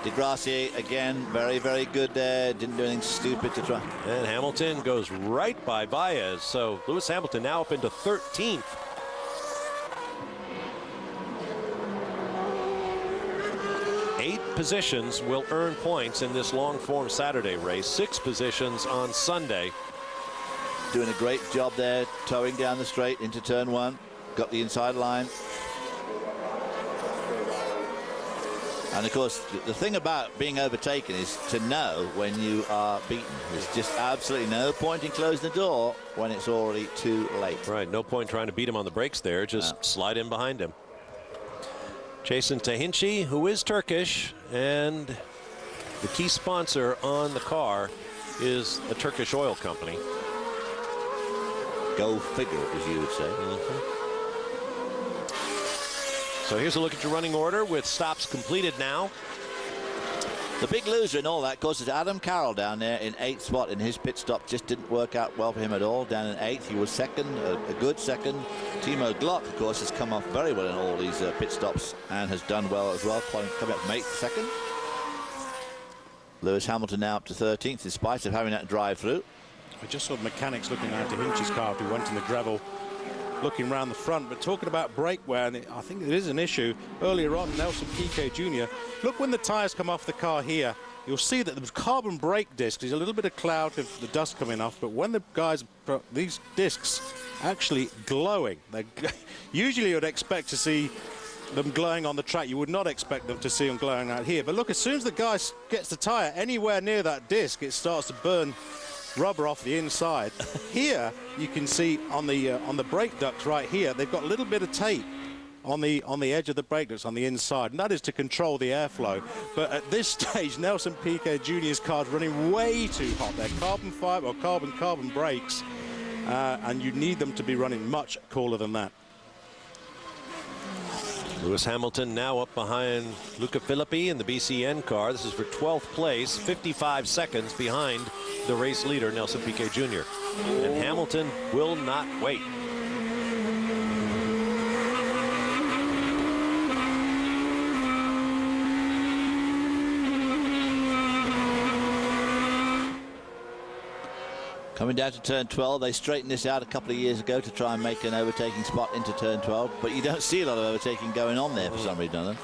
Degrassi, again, very, very good there. Didn't do anything stupid to try. And Hamilton goes right by Baez. So Lewis Hamilton now up into 13th. Eight positions will earn points in this long-form Saturday race. 6 positions on Sunday. Doing a great job there, towing down the straight into turn 1. Got the inside line. And of course, the thing about being overtaken is to know when you are beaten. There's just absolutely no point in closing the door when it's already too late. Right, no point trying to beat him on the brakes there. Just slide in behind him. Jason Tahinci, who is Turkish, and the key sponsor on the car is a Turkish oil company. Go figure, as you would say. So here's a look at your running order with stops completed now. The big loser in all that, of course, is Adam Carroll down there in 8th spot in his pit stop. Just didn't work out well for him at all. Down in 8th, he was second, a good second. Timo Glock, of course, has come off very well in all these pit stops and has done well as well, coming up from 8th to 2nd. Lewis Hamilton now up to 13th in spite of having that drive through. I just saw the mechanics looking out to Hinch's car who went in the gravel, looking around the front. But talking about brake wear, and I think it is an issue. Earlier on, Nelson Piquet Jr., look when the tyres come off the car here, you'll see that the carbon brake discs, there's a little bit of cloud of the dust coming off, but when the guys, these discs actually glowing, usually you'd expect to see them glowing on the track. You would not expect them to see them glowing out here. But look, as soon as the guy gets the tyre anywhere near that disc, it starts to burn rubber off the inside. Here you can see on the brake ducts right here, they've got a little bit of tape on the edge of the brake ducts on the inside, and that is to control the airflow. But at this stage, Nelson Piquet Jr.'s car's running way too hot. They're carbon fiber or carbon brakes, and you need them to be running much cooler than that. Lewis Hamilton now up behind Luca Filippi in the BCN car. This is for 12th place, 55 seconds behind the race leader, Nelson Piquet Jr. And Hamilton will not wait. Coming down to turn 12, they straightened this out a couple of years ago to try and make an overtaking spot into turn 12, but you don't see a lot of overtaking going on there for some reason.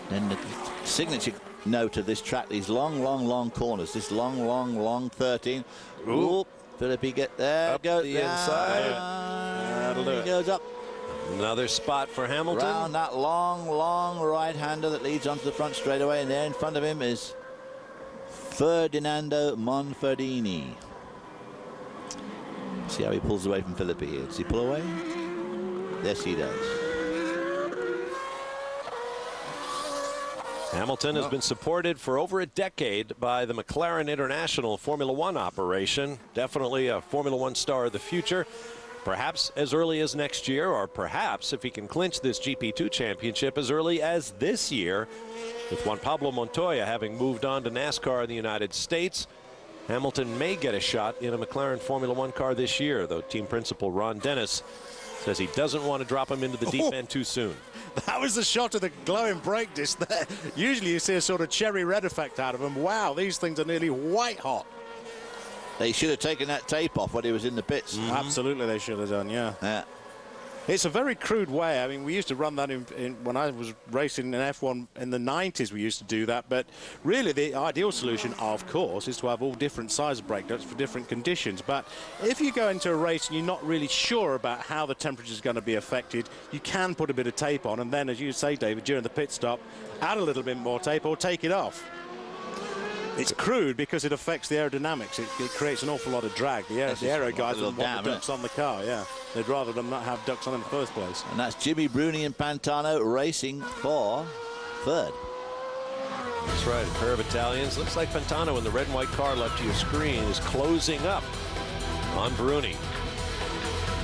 Then the signature note of this track, these long corners, this long 13. Ooh, Philippi get there, up the inside. He goes up. Another spot for Hamilton. Round that long right-hander that leads onto the front straightaway, and there in front of him is Ferdinando Monferdini. See how he pulls away from Filippi here. Does he pull away? Yes, he does. Hamilton has been supported for over a decade by the McLaren International Formula One operation. Definitely a Formula One star of the future. Perhaps as early as next year, or perhaps if he can clinch this GP2 championship as early as this year. With Juan Pablo Montoya having moved on to NASCAR in the United States, Hamilton may get a shot in a McLaren Formula One car this year, though team principal Ron Dennis says he doesn't want to drop him into the deep end too soon. That was the shot of the glowing brake disc there. Usually you see a sort of cherry red effect out of them. Wow, these things are nearly white hot. They should have taken that tape off when he was in the pits. Absolutely, they should have done, yeah. It's a very crude way. I mean, we used to run that when I was racing in F1 in the 90s. We used to do that. But really, the ideal solution, of course, is to have all different size brake ducts for different conditions. But if you go into a race and you're not really sure about how the temperature is going to be affected, you can put a bit of tape on. And then, as you say, David, during the pit stop, add a little bit more tape or take it off. It's crude because it affects the aerodynamics. It creates an awful lot of drag. The aero guys don't want the ducts on the car, yeah. They'd rather them not have ducts on in the first place. And that's Jimmy Bruni and Pantano racing for third. That's right, a pair of Italians. Looks like Pantano in the red and white car left to your screen is closing up on Bruni.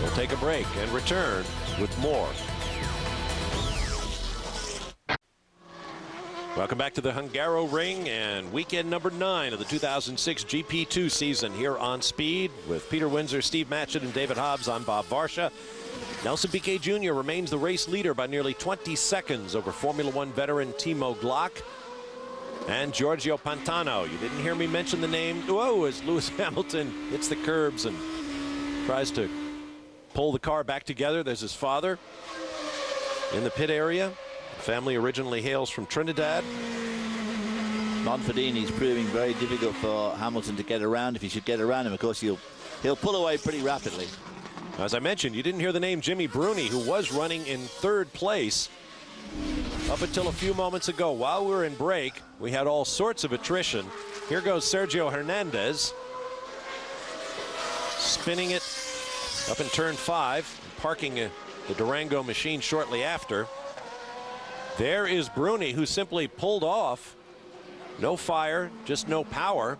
We'll take a break and return with more. Welcome back to the Hungaroring and weekend number 9 of the 2006 GP2 season here on Speed with Peter Windsor, Steve Matchett, and David Hobbs. I'm Bob Varsha. Nelson Piquet Jr. remains the race leader by nearly 20 seconds over Formula One veteran Timo Glock and Giorgio Pantano. You didn't hear me mention the name. Whoa, as Lewis Hamilton hits the curbs and tries to pull the car back together. There's his father in the pit area. Family originally hails from Trinidad. Monferdini's proving very difficult for Hamilton to get around. If he should get around him, of course, he'll pull away pretty rapidly. As I mentioned, you didn't hear the name Jimmy Bruni, who was running in 3rd place up until a few moments ago. While we were in break, we had all sorts of attrition. Here goes Sergio Hernandez, spinning it up in turn 5, parking the Durango machine shortly after. There is Bruni, who simply pulled off. No fire, just no power.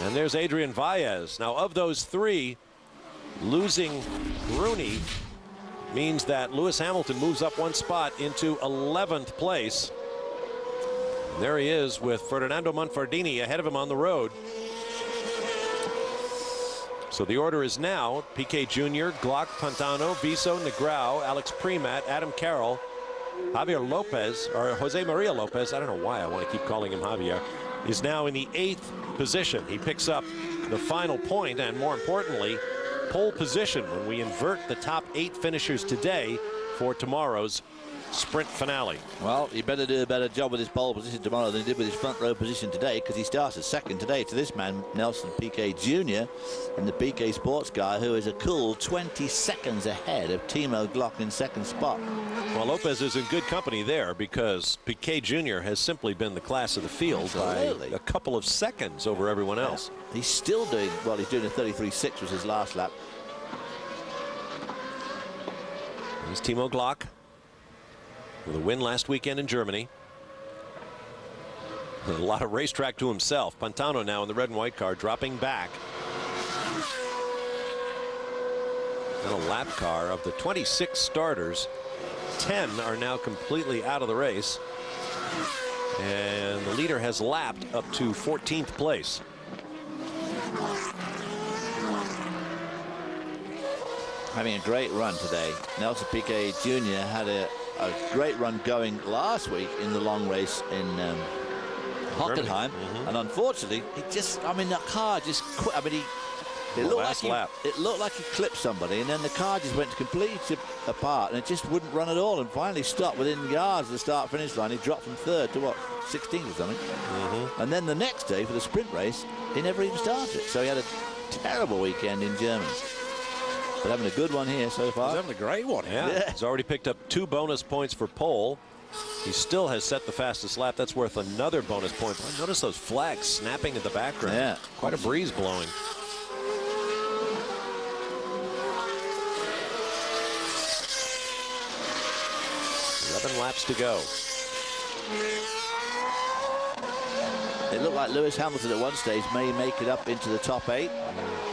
And there's Adrian Vaez. Now, of those 3, losing Bruni means that Lewis Hamilton moves up 1 spot into 11th place. And there he is with Ferdinando Monfardini ahead of him on the road. So the order is now Piquet Jr., Glock, Pantano, Viso, Negrão, Alex Premat, Adam Carroll, Javier Lopez, or Jose Maria Lopez, I don't know why I want to keep calling him Javier, is now in the 8th position. He picks up the final point and, more importantly, pole position when we invert the top 8 finishers today for tomorrow's sprint finale. Well, he better do a better job with his pole position tomorrow than he did with his front row position today, because he started second today to this man, Nelson Piquet Jr., and the Piquet Sports guy, who is a cool 20 seconds ahead of Timo Glock in second spot. Well, Lopez is in good company there, because Piquet Jr. has simply been the class of the field by a couple of seconds over everyone else. He's still doing, well, he's doing a 33.6 was his last lap. Here's Timo Glock with a win last weekend in Germany. A lot of racetrack to himself. Pantano now in the red and white car, dropping back. And a lap car. Of the 26 starters, 10 are now completely out of the race. And the leader has lapped up to 14th place. Having a great run today. Nelson Piquet Jr. had a great run going last week in the long race in Hockenheim, and unfortunately, the car just quit. I mean, it looked like he clipped somebody, and then the car just went completely apart, and it just wouldn't run at all, and finally stopped within yards of the start-finish line. He dropped from 3rd to, what, 16th or something. And then the next day for the sprint race, he never even started. So he had a terrible weekend in Germany. But having a good one here so far. He's having a great one. Yeah. He's already picked up 2 bonus points for pole. He still has set the fastest lap. That's worth another bonus point. Notice those flags snapping in the background. Yeah. Quite a breeze blowing. Laps to go. It looked like Lewis Hamilton at one stage may make it up into the top 8,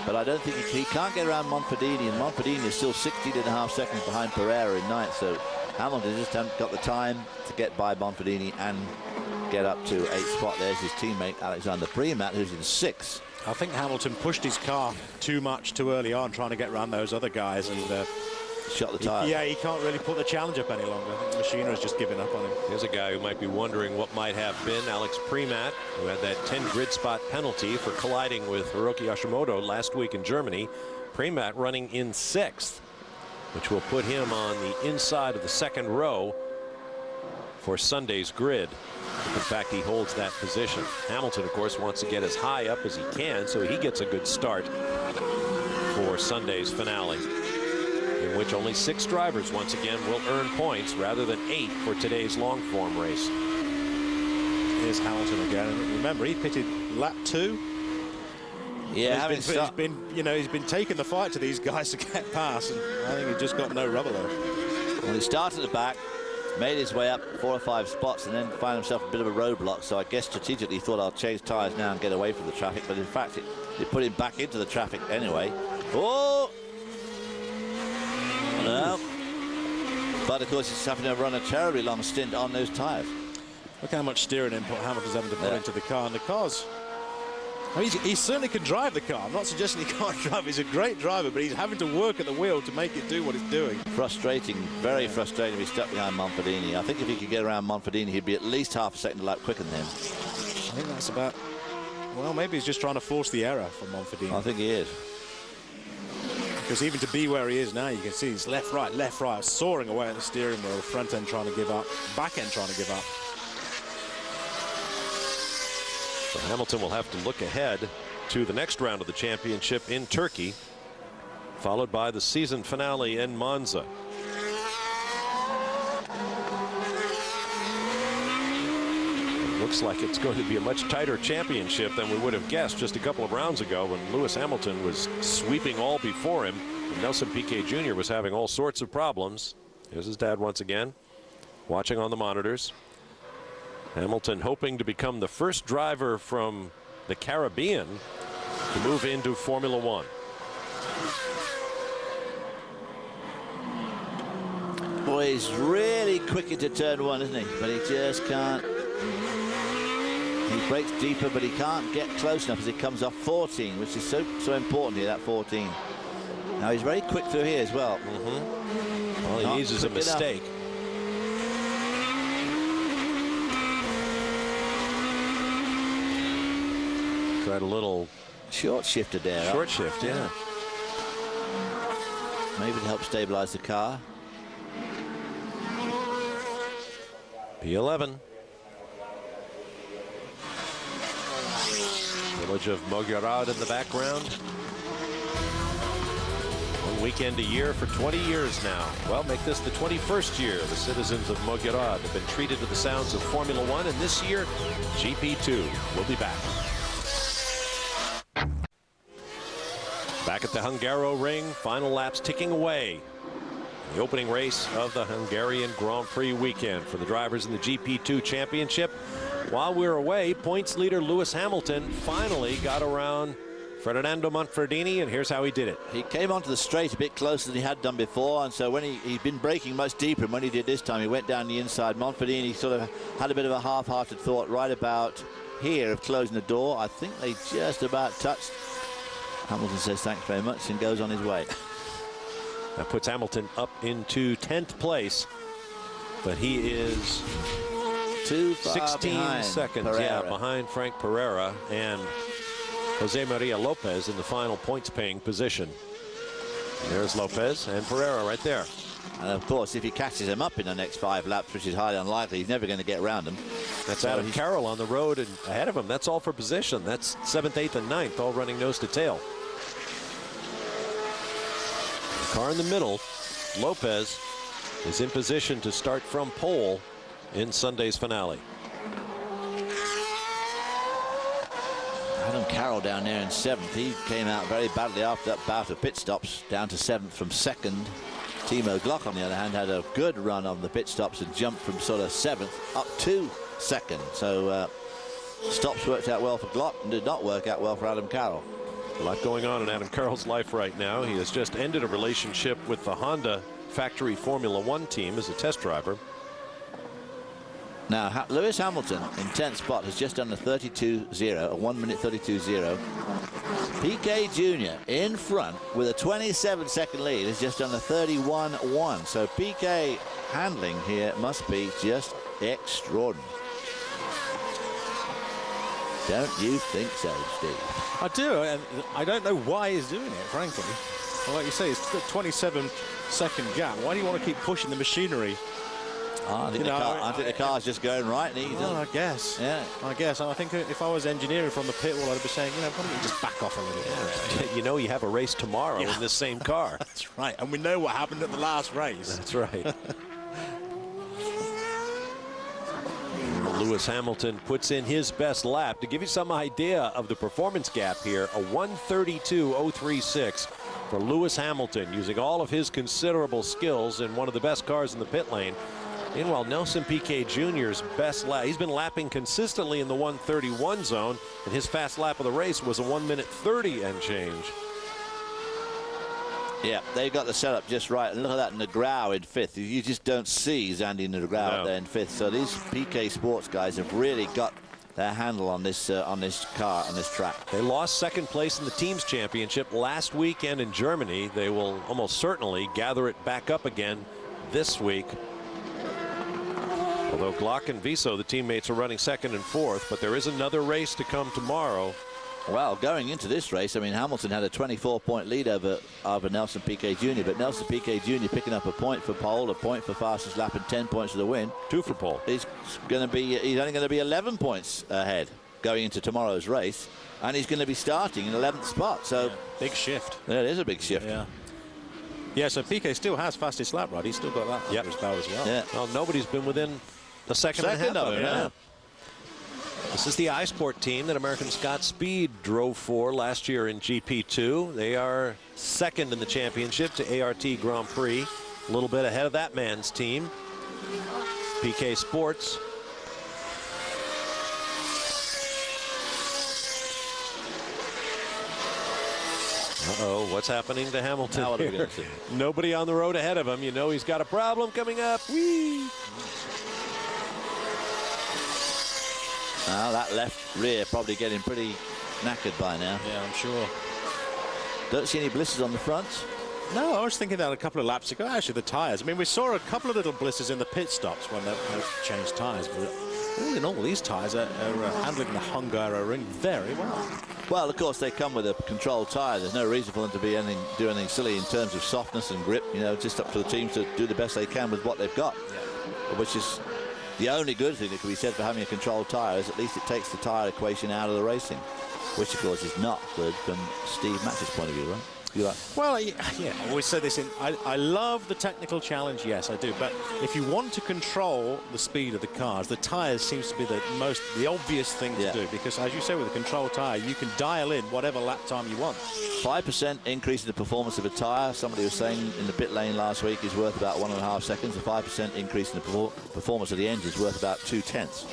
but I don't think he can't get around Monfardini, and Monfardini is still 16.5 seconds behind Pereira in 9th, so Hamilton just hasn't got the time to get by Monfardini and get up to 8th spot. There's his teammate Alexander Premat, who's in 6th. I think Hamilton pushed his car too much too early on, trying to get around those other guys, and shot the tire. Yeah, he can't really put the challenge up any longer. I think the machinery has just given up on him. Here's a guy who might be wondering what might have been Alex Premat, who had that 10 grid spot penalty for colliding with Hiroki Hashimoto last week in Germany. Premat running in 6th, which will put him on the inside of the 2nd row for Sunday's grid. If in fact he holds that position. Hamilton, of course, wants to get as high up as he can so he gets a good start for Sunday's finale, in which only 6 drivers once again will earn points rather than 8 for today's long form race. Here's Hamilton again, and remember he pitted lap 2. Yeah, he's been taking the fight to these guys to get past, and I think he just got no rubber there. Well, he started at the back, made his way up 4 or 5 spots, and then found himself a bit of a roadblock. So I guess strategically he thought, I'll change tyres now and get away from the traffic, but in fact it put him back into the traffic anyway. Oh! No. But of course he's having to run a terribly long stint on those tyres. Look how much steering input Hamilton's having to put into the car, and the car's... I mean, he certainly can drive the car. I'm not suggesting he can't drive. He's a great driver, but he's having to work at the wheel to make it do what it's doing. Frustrating, very frustrating to be stuck behind Monfardini. I think if he could get around Monfardini, he'd be at least half a second a lap quicker than him. I think that's about... Well, maybe he's just trying to force the error from Monfardini. I think he is. Because even to be where he is now, you can see he's left, right, soaring away at the steering wheel, front end trying to give up, back end trying to give up. So Hamilton will have to look ahead to the next round of the championship in Turkey, followed by the season finale in Monza. It looks like it's going to be a much tighter championship than we would have guessed just a couple of rounds ago when Lewis Hamilton was sweeping all before him, and Nelson Piquet Jr. was having all sorts of problems. Here's his dad once again, watching on the monitors. Hamilton hoping to become the first driver from the Caribbean to move into Formula One. Boy, he's really quick into turn 1, isn't he? But he just can't He breaks deeper, but he can't get close enough as he comes off 14, which is so important here, that 14. Now he's very quick through here as well. All he needs is a mistake. Tried a little short shifted there. Short shift, yeah. Maybe to help stabilize the car. P11. Village of Mogyorad in the background. One weekend a year for 20 years now. Well, make this the 21st year. The citizens of Mogyorad have been treated to the sounds of Formula One, and this year, GP2 will be back. Back at the Hungaroring, final laps ticking away. The opening race of the Hungarian Grand Prix weekend for the drivers in the GP2 Championship. While we were away, points leader Lewis Hamilton finally got around Ferdinando Manfredini, and here's how he did it. He came onto the straight a bit closer than he had done before, and so when he'd been braking much deeper, and when he did this time, he went down the inside. Manfredini sort of had a bit of a half-hearted thought right about here of closing the door. I think they just about touched. Hamilton says thanks very much and goes on his way. That puts Hamilton up into 10th place, but he is too far 16 seconds behind Frank Pereira and Jose Maria Lopez in the final points-paying position. And there's Lopez and Pereira right there. And of course, if he catches him up in the next 5 laps, which is highly unlikely, he's never going to get around him. That's Adam Carroll on the road and ahead of him. That's all for position. That's 7th, 8th, and 9th, all running nose to tail. The car in the middle, Lopez, is in position to start from pole in Sunday's finale. Adam Carroll down there in 7th. He came out very badly after that bout of pit stops, down to 7th from 2nd. Timo Glock, on the other hand, had a good run on the pit stops and jumped from sort of 7th up to 2nd. So stops worked out well for Glock and did not work out well for Adam Carroll. A lot going on in Adam Carroll's life right now. He has just ended a relationship with the Honda factory Formula One team as a test driver. Now, Lewis Hamilton in 10th spot has just done a 32.0, a 1 minute 32.0. PK Jr. in front with a 27-second lead has just done a 31.1. So PK handling here must be just extraordinary. Don't you think so, Steve? I do, and I don't know why he's doing it, frankly. Well, like you say, it's a 27-second gap. Why do you want to keep pushing the machinery? I think the car's just going right. And I guess. Yeah. I guess. And I think if I was engineering from the pit wall, I'd be saying, why don't you just back off a little bit? You know, you have a race tomorrow in this same car. That's right. And we know what happened at the last race. That's right. Lewis Hamilton puts in his best lap. To give you some idea of the performance gap here, a 1:32.036 for Lewis Hamilton, using all of his considerable skills in one of the best cars in the pit lane. Meanwhile, Nelson Piquet Jr.'s best lap, he's been lapping consistently in the 1:31 zone, and his fast lap of the race was a 1 minute 30 and change. Yeah, they got the setup just right. And look at that, Negrao in 5th. You just don't see Zandy Negrao up there in 5th. So these PK Sports guys have really got their handle on this car, on this track. They lost 2nd place in the team's championship last weekend in Germany. They will almost certainly gather it back up again this week. Although Glock and Viso, the teammates, are running 2nd and 4th, but there is another race to come tomorrow. Well, going into this race, I mean, Hamilton had a 24-point lead over Nelson Piquet Jr., but Nelson Piquet Jr. picking up a point for pole, a point for fastest lap, and 10 points for the win. 2 for pole. He's only going to be 11 points ahead going into tomorrow's race, and he's going to be starting in 11th spot. So big shift. Yeah, it is a big shift. Yeah, so Piquet still has fastest lap, right? He's still got that under his bow as well. Yeah. Well, nobody's been within a second and a half of him. Yeah. This is the iSport team that American Scott Speed drove for last year in GP2. They are 2nd in the championship to ART Grand Prix. A little bit ahead of that man's team, PK Sports. Uh-oh, what's happening to Hamilton? Now what are we gonna see? Nobody on the road ahead of him. You know he's got a problem coming up. Whee! Now that left rear probably getting pretty knackered by now. Yeah, I'm sure. Don't see any blisters on the front. No, I was thinking that a couple of laps ago. Actually, the tyres. I mean, we saw a couple of little blisters in the pit stops when they changed tyres. But all in all, these tyres are handling the Hungaroring very well. Well, of course, they come with a controlled tyre. There's no reason for them to be do anything silly in terms of softness and grip. You know, just up to the teams to do the best they can with what they've got. Yeah. Which is the only good thing that can be said for having a controlled tyre is at least it takes the tyre equation out of the racing, which, of course, is not good from Steve Match's point of view, right? Well, yeah, I always say this. I love the technical challenge, yes, I do. But if you want to control the speed of the cars, the tyres seems to be the obvious thing to do. Because, as you say, with a controlled tyre, you can dial in whatever lap time you want. 5% increase in the performance of a tyre. Somebody was saying in the pit lane last week is worth about 1.5 seconds. A 5% increase in the performance of the engine is worth about 0.2.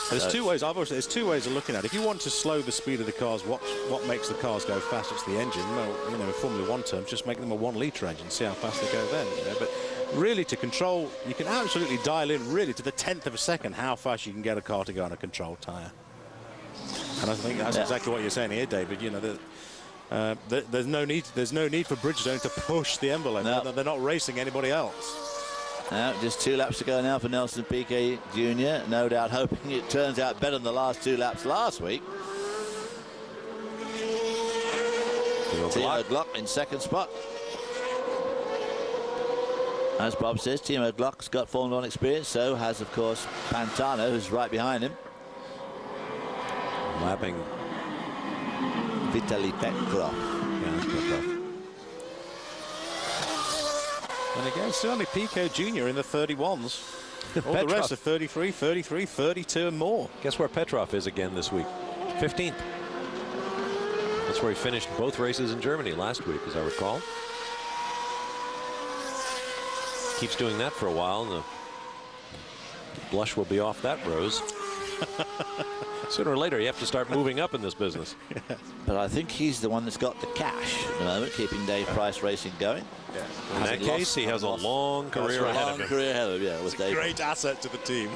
There's two ways. There's two ways of looking at it. If you want to slow the speed of the cars, what makes the cars go fast? It's the engine. Well, you know, in Formula 1 terms, just make them a 1-litre engine. See how fast they go then. You know? But really, to control, you can absolutely dial in really to the 10th of a second how fast you can get a car to go on a controlled tyre. And I think that's exactly what you're saying here, David. You know, there's no need for Bridgestone to push the envelope. No. They're not racing anybody else. Now, just 2 laps to go now for Nelson Piquet Jr. No doubt hoping it turns out better than the last 2 laps last week. Timo Glock in 2nd spot. As Bob says, Timo Glock's got Formula 1 experience, so has, of course, Pantano, who's right behind him. Lapping Vitaly Petrov. Yeah, that's Petrov. And again, still only Piquet Jr. in the 31s. All the rest are 33, 33, 32 and more. Guess where Petrov is again this week? 15th. That's where he finished both races in Germany last week, as I recall. Keeps doing that for a while, and the blush will be off that rose. Sooner or later, you have to start moving up in this business. Yeah. But I think he's the one that's got the cash at the moment, keeping Dave Price Racing going. Yeah. In that case, he has a long career ahead of him. Yeah, with Dave. Great asset to the team.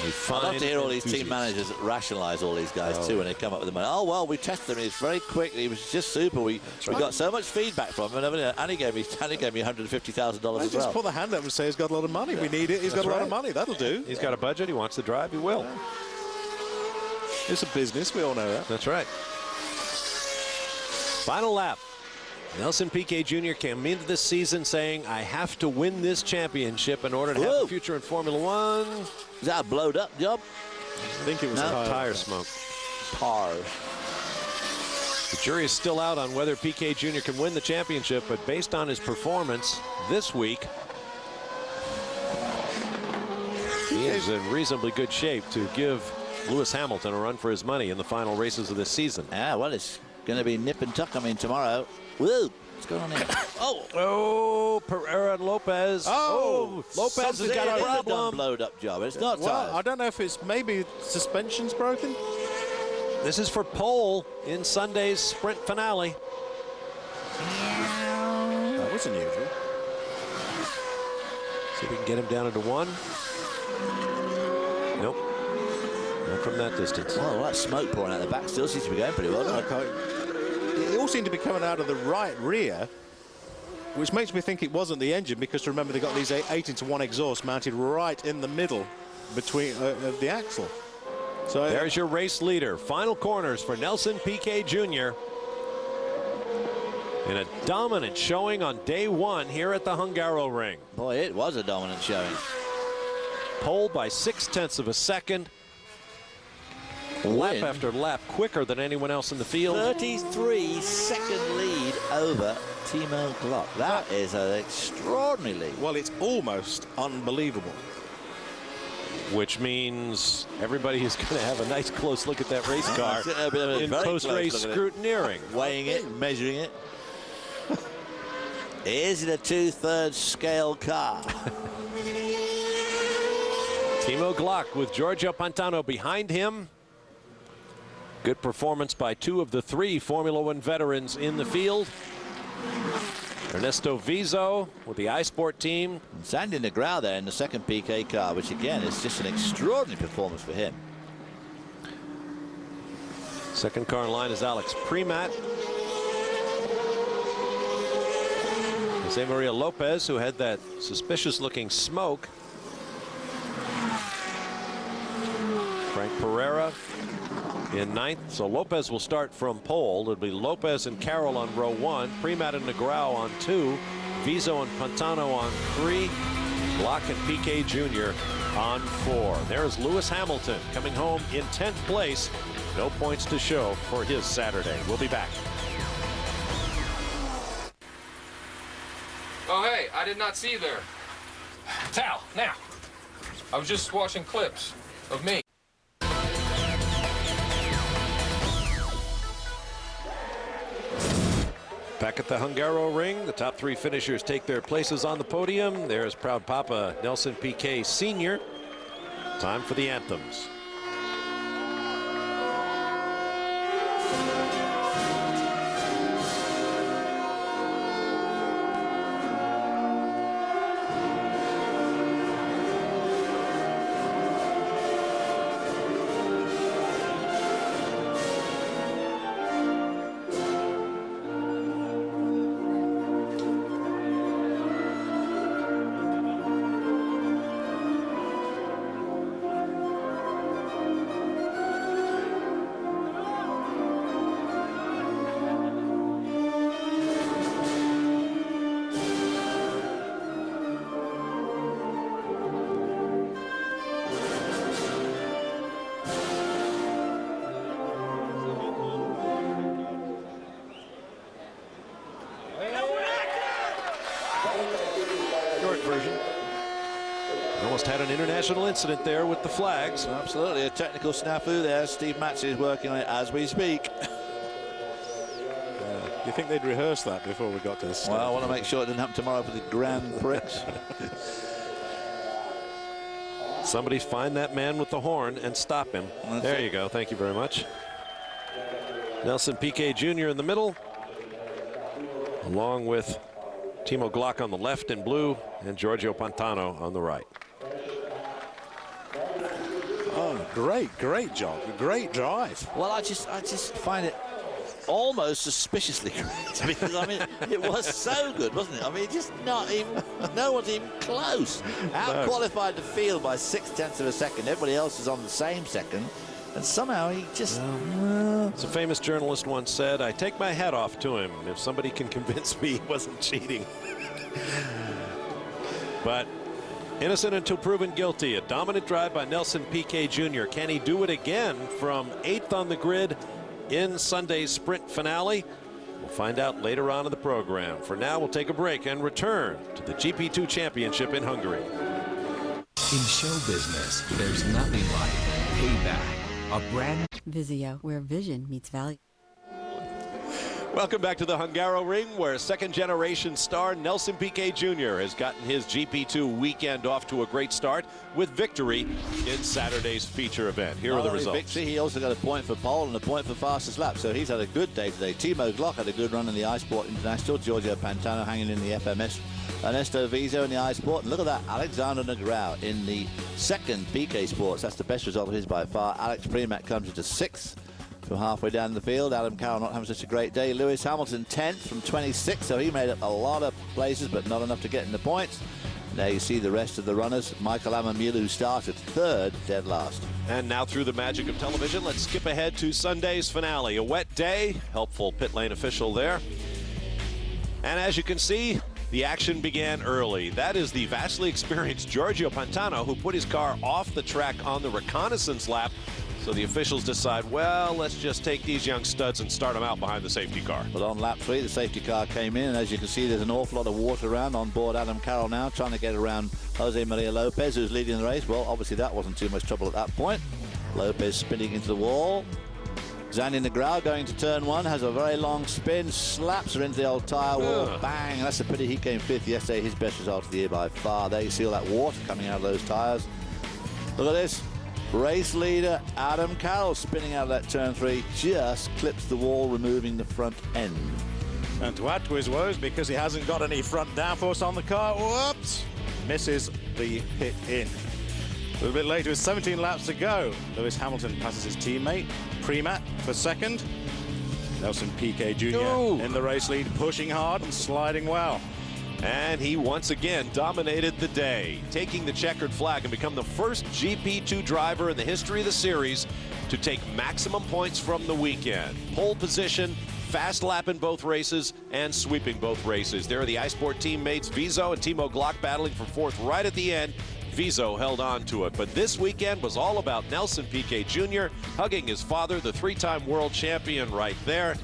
I'd love to hear all these team managers rationalise all these guys too when they come up with the money. Oh well, we tested him. He's very quick. He was just super. We got so much feedback from him, and he gave me $150,000 as just well. put the hand up and say he's got a lot of money. We need it. He's got a lot of money. That'll do. He's got a budget. He wants to drive. He will. Yeah. It's a business. We all know that. That's right. Final lap. Nelson Piquet Jr. came into this season saying, I have to win this championship in order to have a future in Formula 1. Is that a blowed up job? I think it was tire smoke. Tar. The jury is still out on whether Piquet Jr. can win the championship, but based on his performance this week, he is in reasonably good shape to give Lewis Hamilton a run for his money in the final races of this season. Yeah, well, it's going to be nip and tuck. I mean, tomorrow. Whoa, what's going on here? Oh, Pereira and Lopez. Oh, Lopez has got a problem. Blowed up job. It's not tires. I don't know if it's maybe suspension's broken. This is for pole in Sunday's sprint finale. That was unusual. See if we can get him down into 1. Nope. Not from that distance. Well, that smoke pouring out the back still seems to be going pretty well. They all seem to be coming out of the right rear, which makes me think it wasn't the engine, because remember they got these 8-into-1 exhausts mounted right in the middle between of the axle. So there's your race leader. Final corners for Nelson Piquet Jr. in a dominant showing on day 1 here at the Hungaroring. Boy, it was a dominant showing. Pole by 0.6 of a second. Lap after lap quicker than anyone else in the field. 33-second lead over Timo Glock. That is an extraordinary lead. Well, it's almost unbelievable. Which means everybody is going to have a nice close look at that race car in post-race scrutineering. Weighing it, measuring it. Is it a 2/3 scale car? Timo Glock with Giorgio Pantano behind him. Good performance by 2 of the 3 Formula 1 veterans in the field. Ernesto Vizo with the iSport team. Sandy Negrão there in the second PK car, which again is just an extraordinary performance for him. Second car in line is Alex Premat. Jose Maria Lopez, who had that suspicious looking smoke. Frank Pereira in ninth. So Lopez will start from pole. It'll be Lopez and Carroll on row 1, Premat and Negrão on 2, Vizo and Pantano on 3, Block and PK Jr. on 4. There's Lewis Hamilton coming home in 10th place. No points to show for his Saturday. We'll be back. Oh, hey, I did not see you there. Tal, now. I was just watching clips of me. Back at the Hungaroring, the top 3 finishers take their places on the podium. There's proud Papa Nelson Piquet Sr. Time for the anthems. Version. Almost had an international incident there with the flags. Absolutely, a technical snafu there. Steve Matson is working on it as we speak. You think they'd rehearse that before we got to this? Well, I want to make sure it doesn't happen tomorrow for the Grand Prix. Somebody find that man with the horn and stop him. There you go. Thank you very much. Nelson Piquet Jr. in the middle, along with Timo Glock on the left in blue and Giorgio Pantano on the right. Oh, great job, great drive. Well, I just find it almost suspiciously great, because I mean it was so good, wasn't it? I mean, just not even, no one's even close. Out qualified the field by 0.6 of a second. Everybody else is on the same second, and somehow he just. As a famous journalist once said, I take my hat off to him if somebody can convince me he wasn't cheating. But innocent until proven guilty. A dominant drive by Nelson Piquet Jr. Can he do it again from 8th on the grid in Sunday's sprint finale? We'll find out later on in the program. For now, we'll take a break and return to the GP2 Championship in Hungary. In show business, there's nothing like payback. A brand Vizio, where vision meets value. Welcome back to the Hungaroring, where second-generation star Nelson Piquet Jr. has gotten his GP2 weekend off to a great start with victory in Saturday's feature event. Here are the results. Victory, he also got a point for pole and a point for fastest lap, so he's had a good day today. Timo Glock had a good run in the iSport International. Giorgio Pantano hanging in the FMS. Ernesto Vizo in the iSport. And look at that, Alexander Negrão in the second PK Sports. That's the best result of his by far. Alex Premat comes into 6th from halfway down the field. Adam Carroll not having such a great day. Lewis Hamilton 10th from 26, so he made up a lot of places, but not enough to get in the points. And there you see the rest of the runners. Michael Amamilu, who started 3rd, dead last. And now, through the magic of television, let's skip ahead to Sunday's finale. A wet day, helpful pit lane official there. And as you can see, the action began early. That is the vastly experienced Giorgio Pantano, who put his car off the track on the reconnaissance lap. So the officials decide, well, let's just take these young studs and start them out behind the safety car. But on lap 3, the safety car came in, and as you can see, there's an awful lot of water around on board Adam Carroll now, trying to get around Jose Maria Lopez, who's leading the race. Well, obviously that wasn't too much trouble at that point. Lopez spinning into the wall. Zandy Negrão going to turn 1, has a very long spin, slaps her into the old tyre wall, bang. That's a pity he came 5th yesterday, his best result of the year by far. There you see all that water coming out of those tyres. Look at this. Race leader Adam Carroll spinning out of that turn 3, just clips the wall, removing the front end. And to add to his woes, because he hasn't got any front downforce on the car, whoops, misses the pit in. A little bit later with 17 laps to go, Lewis Hamilton passes his teammate, Premat, for second. Nelson Piquet Jr. in the race lead, pushing hard and sliding well. And he once again dominated the day, taking the checkered flag and become the first GP2 driver in the history of the series to take maximum points from the weekend. Pole position, fast lap in both races, and sweeping both races. There are the iSport teammates Vizo and Timo Glock battling for fourth right at the end. Vizo held on to it, but this weekend was all about Nelson Piquet Jr. hugging his father, the three-time world champion, right there.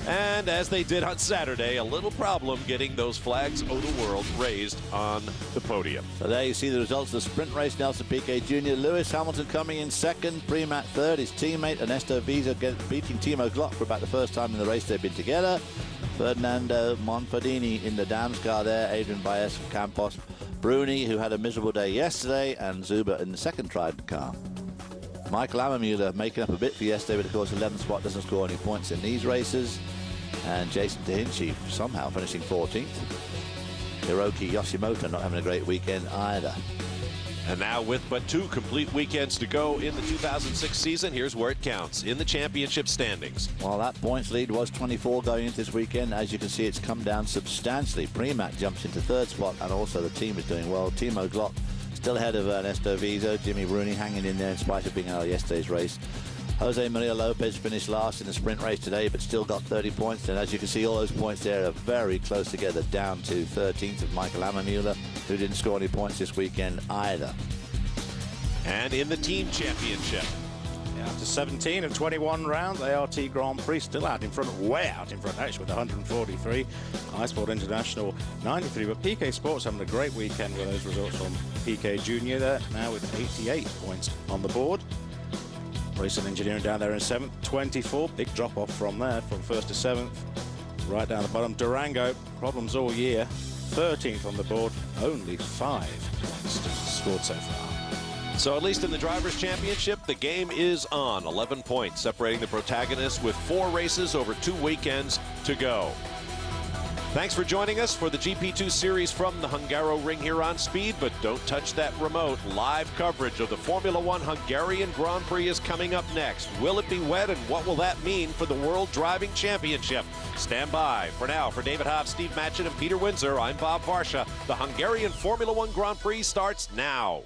And as they did on Saturday, a little problem getting those flags of the world raised on the podium. So there you see the results of the sprint race. Nelson Piquet Jr., Lewis Hamilton coming in second, Premat third, his teammate Ernesto Vizo beating Timo Glock for about the first time in the race they've been together. Fernando Monfordini in the Dams car there, Adrian Baez from Campos, Bruni, who had a miserable day yesterday, and Zuber in the second tried car. Michael Ammermuller making up a bit for yesterday, but of course 11th spot doesn't score any points in these races. And Jason Tahinchi somehow finishing 14th. Hiroki Yoshimoto not having a great weekend either. And now with but 2 complete weekends to go in the 2006 season, here's where it counts in the championship standings. Well, that points lead was 24 going into this weekend. As you can see, it's come down substantially. Premat jumps into third spot, and also the team is doing well. Timo Glock still ahead of Ernesto Vizo. Jimmy Rooney hanging in there in spite of being out of yesterday's race. Jose Maria Lopez finished last in the sprint race today, but still got 30 points. And as you can see, all those points there are very close together, down to 13th of Michael Ammermuller, who didn't score any points this weekend either. And in the team championship, After 17 of 21 rounds, ART Grand Prix still out in front, way out in front actually, with 143. iSport International 93, but PK Sports having a great weekend with those results from PK Jr. there, now with 88 points on the board. Racing Engineering down there in 7th, 24. Big drop off from there, from 1st to 7th. Right down the bottom, Durango, problems all year. 13th on the board, only 5 points scored so far. So at least in the Drivers' Championship, the game is on. 11 points separating the protagonists with 4 races over 2 weekends to go. Thanks for joining us for the GP2 series from the Hungaroring here on Speed, but don't touch that remote. Live coverage of the Formula One Hungarian Grand Prix is coming up next. Will it be wet, and what will that mean for the World Driving Championship? Stand by. For now, for David Hobbs, Steve Matchett, and Peter Windsor, I'm Bob Varsha. The Hungarian Formula One Grand Prix starts now.